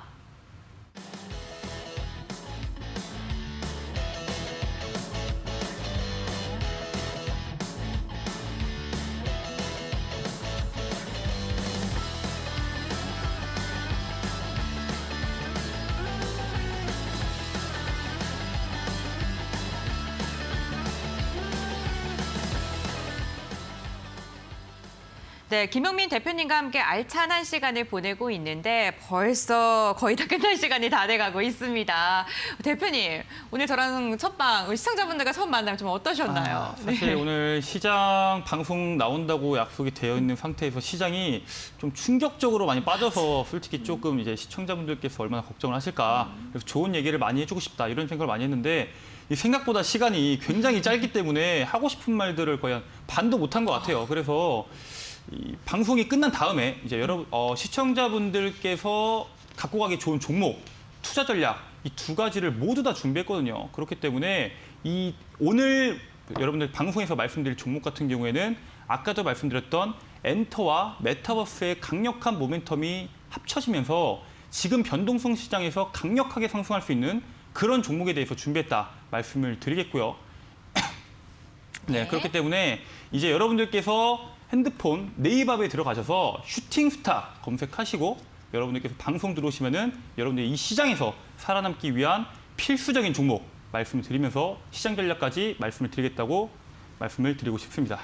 네, 김용민 대표님과 함께 알찬한 시간을 보내고 있는데 벌써 거의 다 끝날 시간이 다 돼가고 있습니다. 대표님, 오늘 저랑 첫방 우리 시청자분들과 처음 만나면 좀 어떠셨나요? 사실 네. 오늘 시장 방송 나온다고 약속이 되어 있는 상태에서 시장이 좀 충격적으로 많이 빠져서 솔직히 조금 이제 시청자분들께서 얼마나 걱정을 하실까, 그래서 좋은 얘기를 많이 해주고 싶다 이런 생각을 많이 했는데 이 생각보다 시간이 굉장히 짧기 때문에 하고 싶은 말들을 거의 한 반도 못한 것 같아요. 그래서 이 방송이 끝난 다음에 이제 여러분 시청자분들께서 갖고 가기 좋은 종목, 투자 전략 이 두 가지를 모두 다 준비했거든요. 그렇기 때문에 이 오늘 여러분들 방송에서 말씀드릴 종목 같은 경우에는 아까도 말씀드렸던 엔터와 메타버스의 강력한 모멘텀이 합쳐지면서 지금 변동성 시장에서 강력하게 상승할 수 있는 그런 종목에 대해서 준비했다 말씀을 드리겠고요. 네, 그렇기 때문에 이제 여러분들께서 핸드폰 네이버에 들어가셔서 슈팅스타 검색하시고 여러분들께서 방송 들어오시면은 여러분들이 이 시장에서 살아남기 위한 필수적인 종목 말씀을 드리면서 시장 전략까지 말씀을 드리겠다고 말씀을 드리고 싶습니다.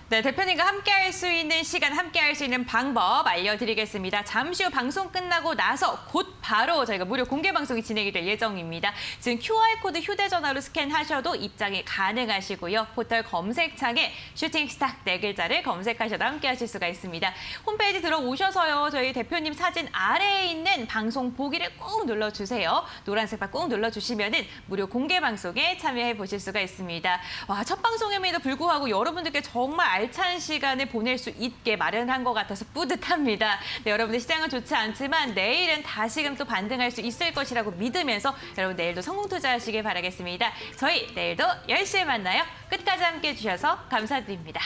네, 대표님과 함께할 수 있는 시간, 함께할 수 있는 방법 알려드리겠습니다. 잠시 후 방송 끝나고 나서 곧 바로 저희가 무료 공개 방송이 진행이 될 예정입니다. 지금 QR코드 휴대전화로 스캔하셔도 입장이 가능하시고요. 포털 검색창에 슈팅스타 네 글자를 검색하셔도 함께하실 수가 있습니다. 홈페이지 들어오셔서요. 저희 대표님 사진 아래에 있는 방송 보기를 꼭 눌러주세요. 노란색 바 꼭 눌러주시면은 무료 공개 방송에 참여해 보실 수가 있습니다. 와, 첫 방송임에도 불구하고 여러분들께 정말 알찬 시간을 보낼 수 있게 마련한 것 같아서 뿌듯합니다. 네, 여러분들 시장은 좋지 않지만 내일은 다시금 또 반등할 수 있을 것이라고 믿으면서 여러분 내일도 성공 투자하시길 바라겠습니다. 저희 내일도 10시에 만나요. 끝까지 함께해 주셔서 감사드립니다.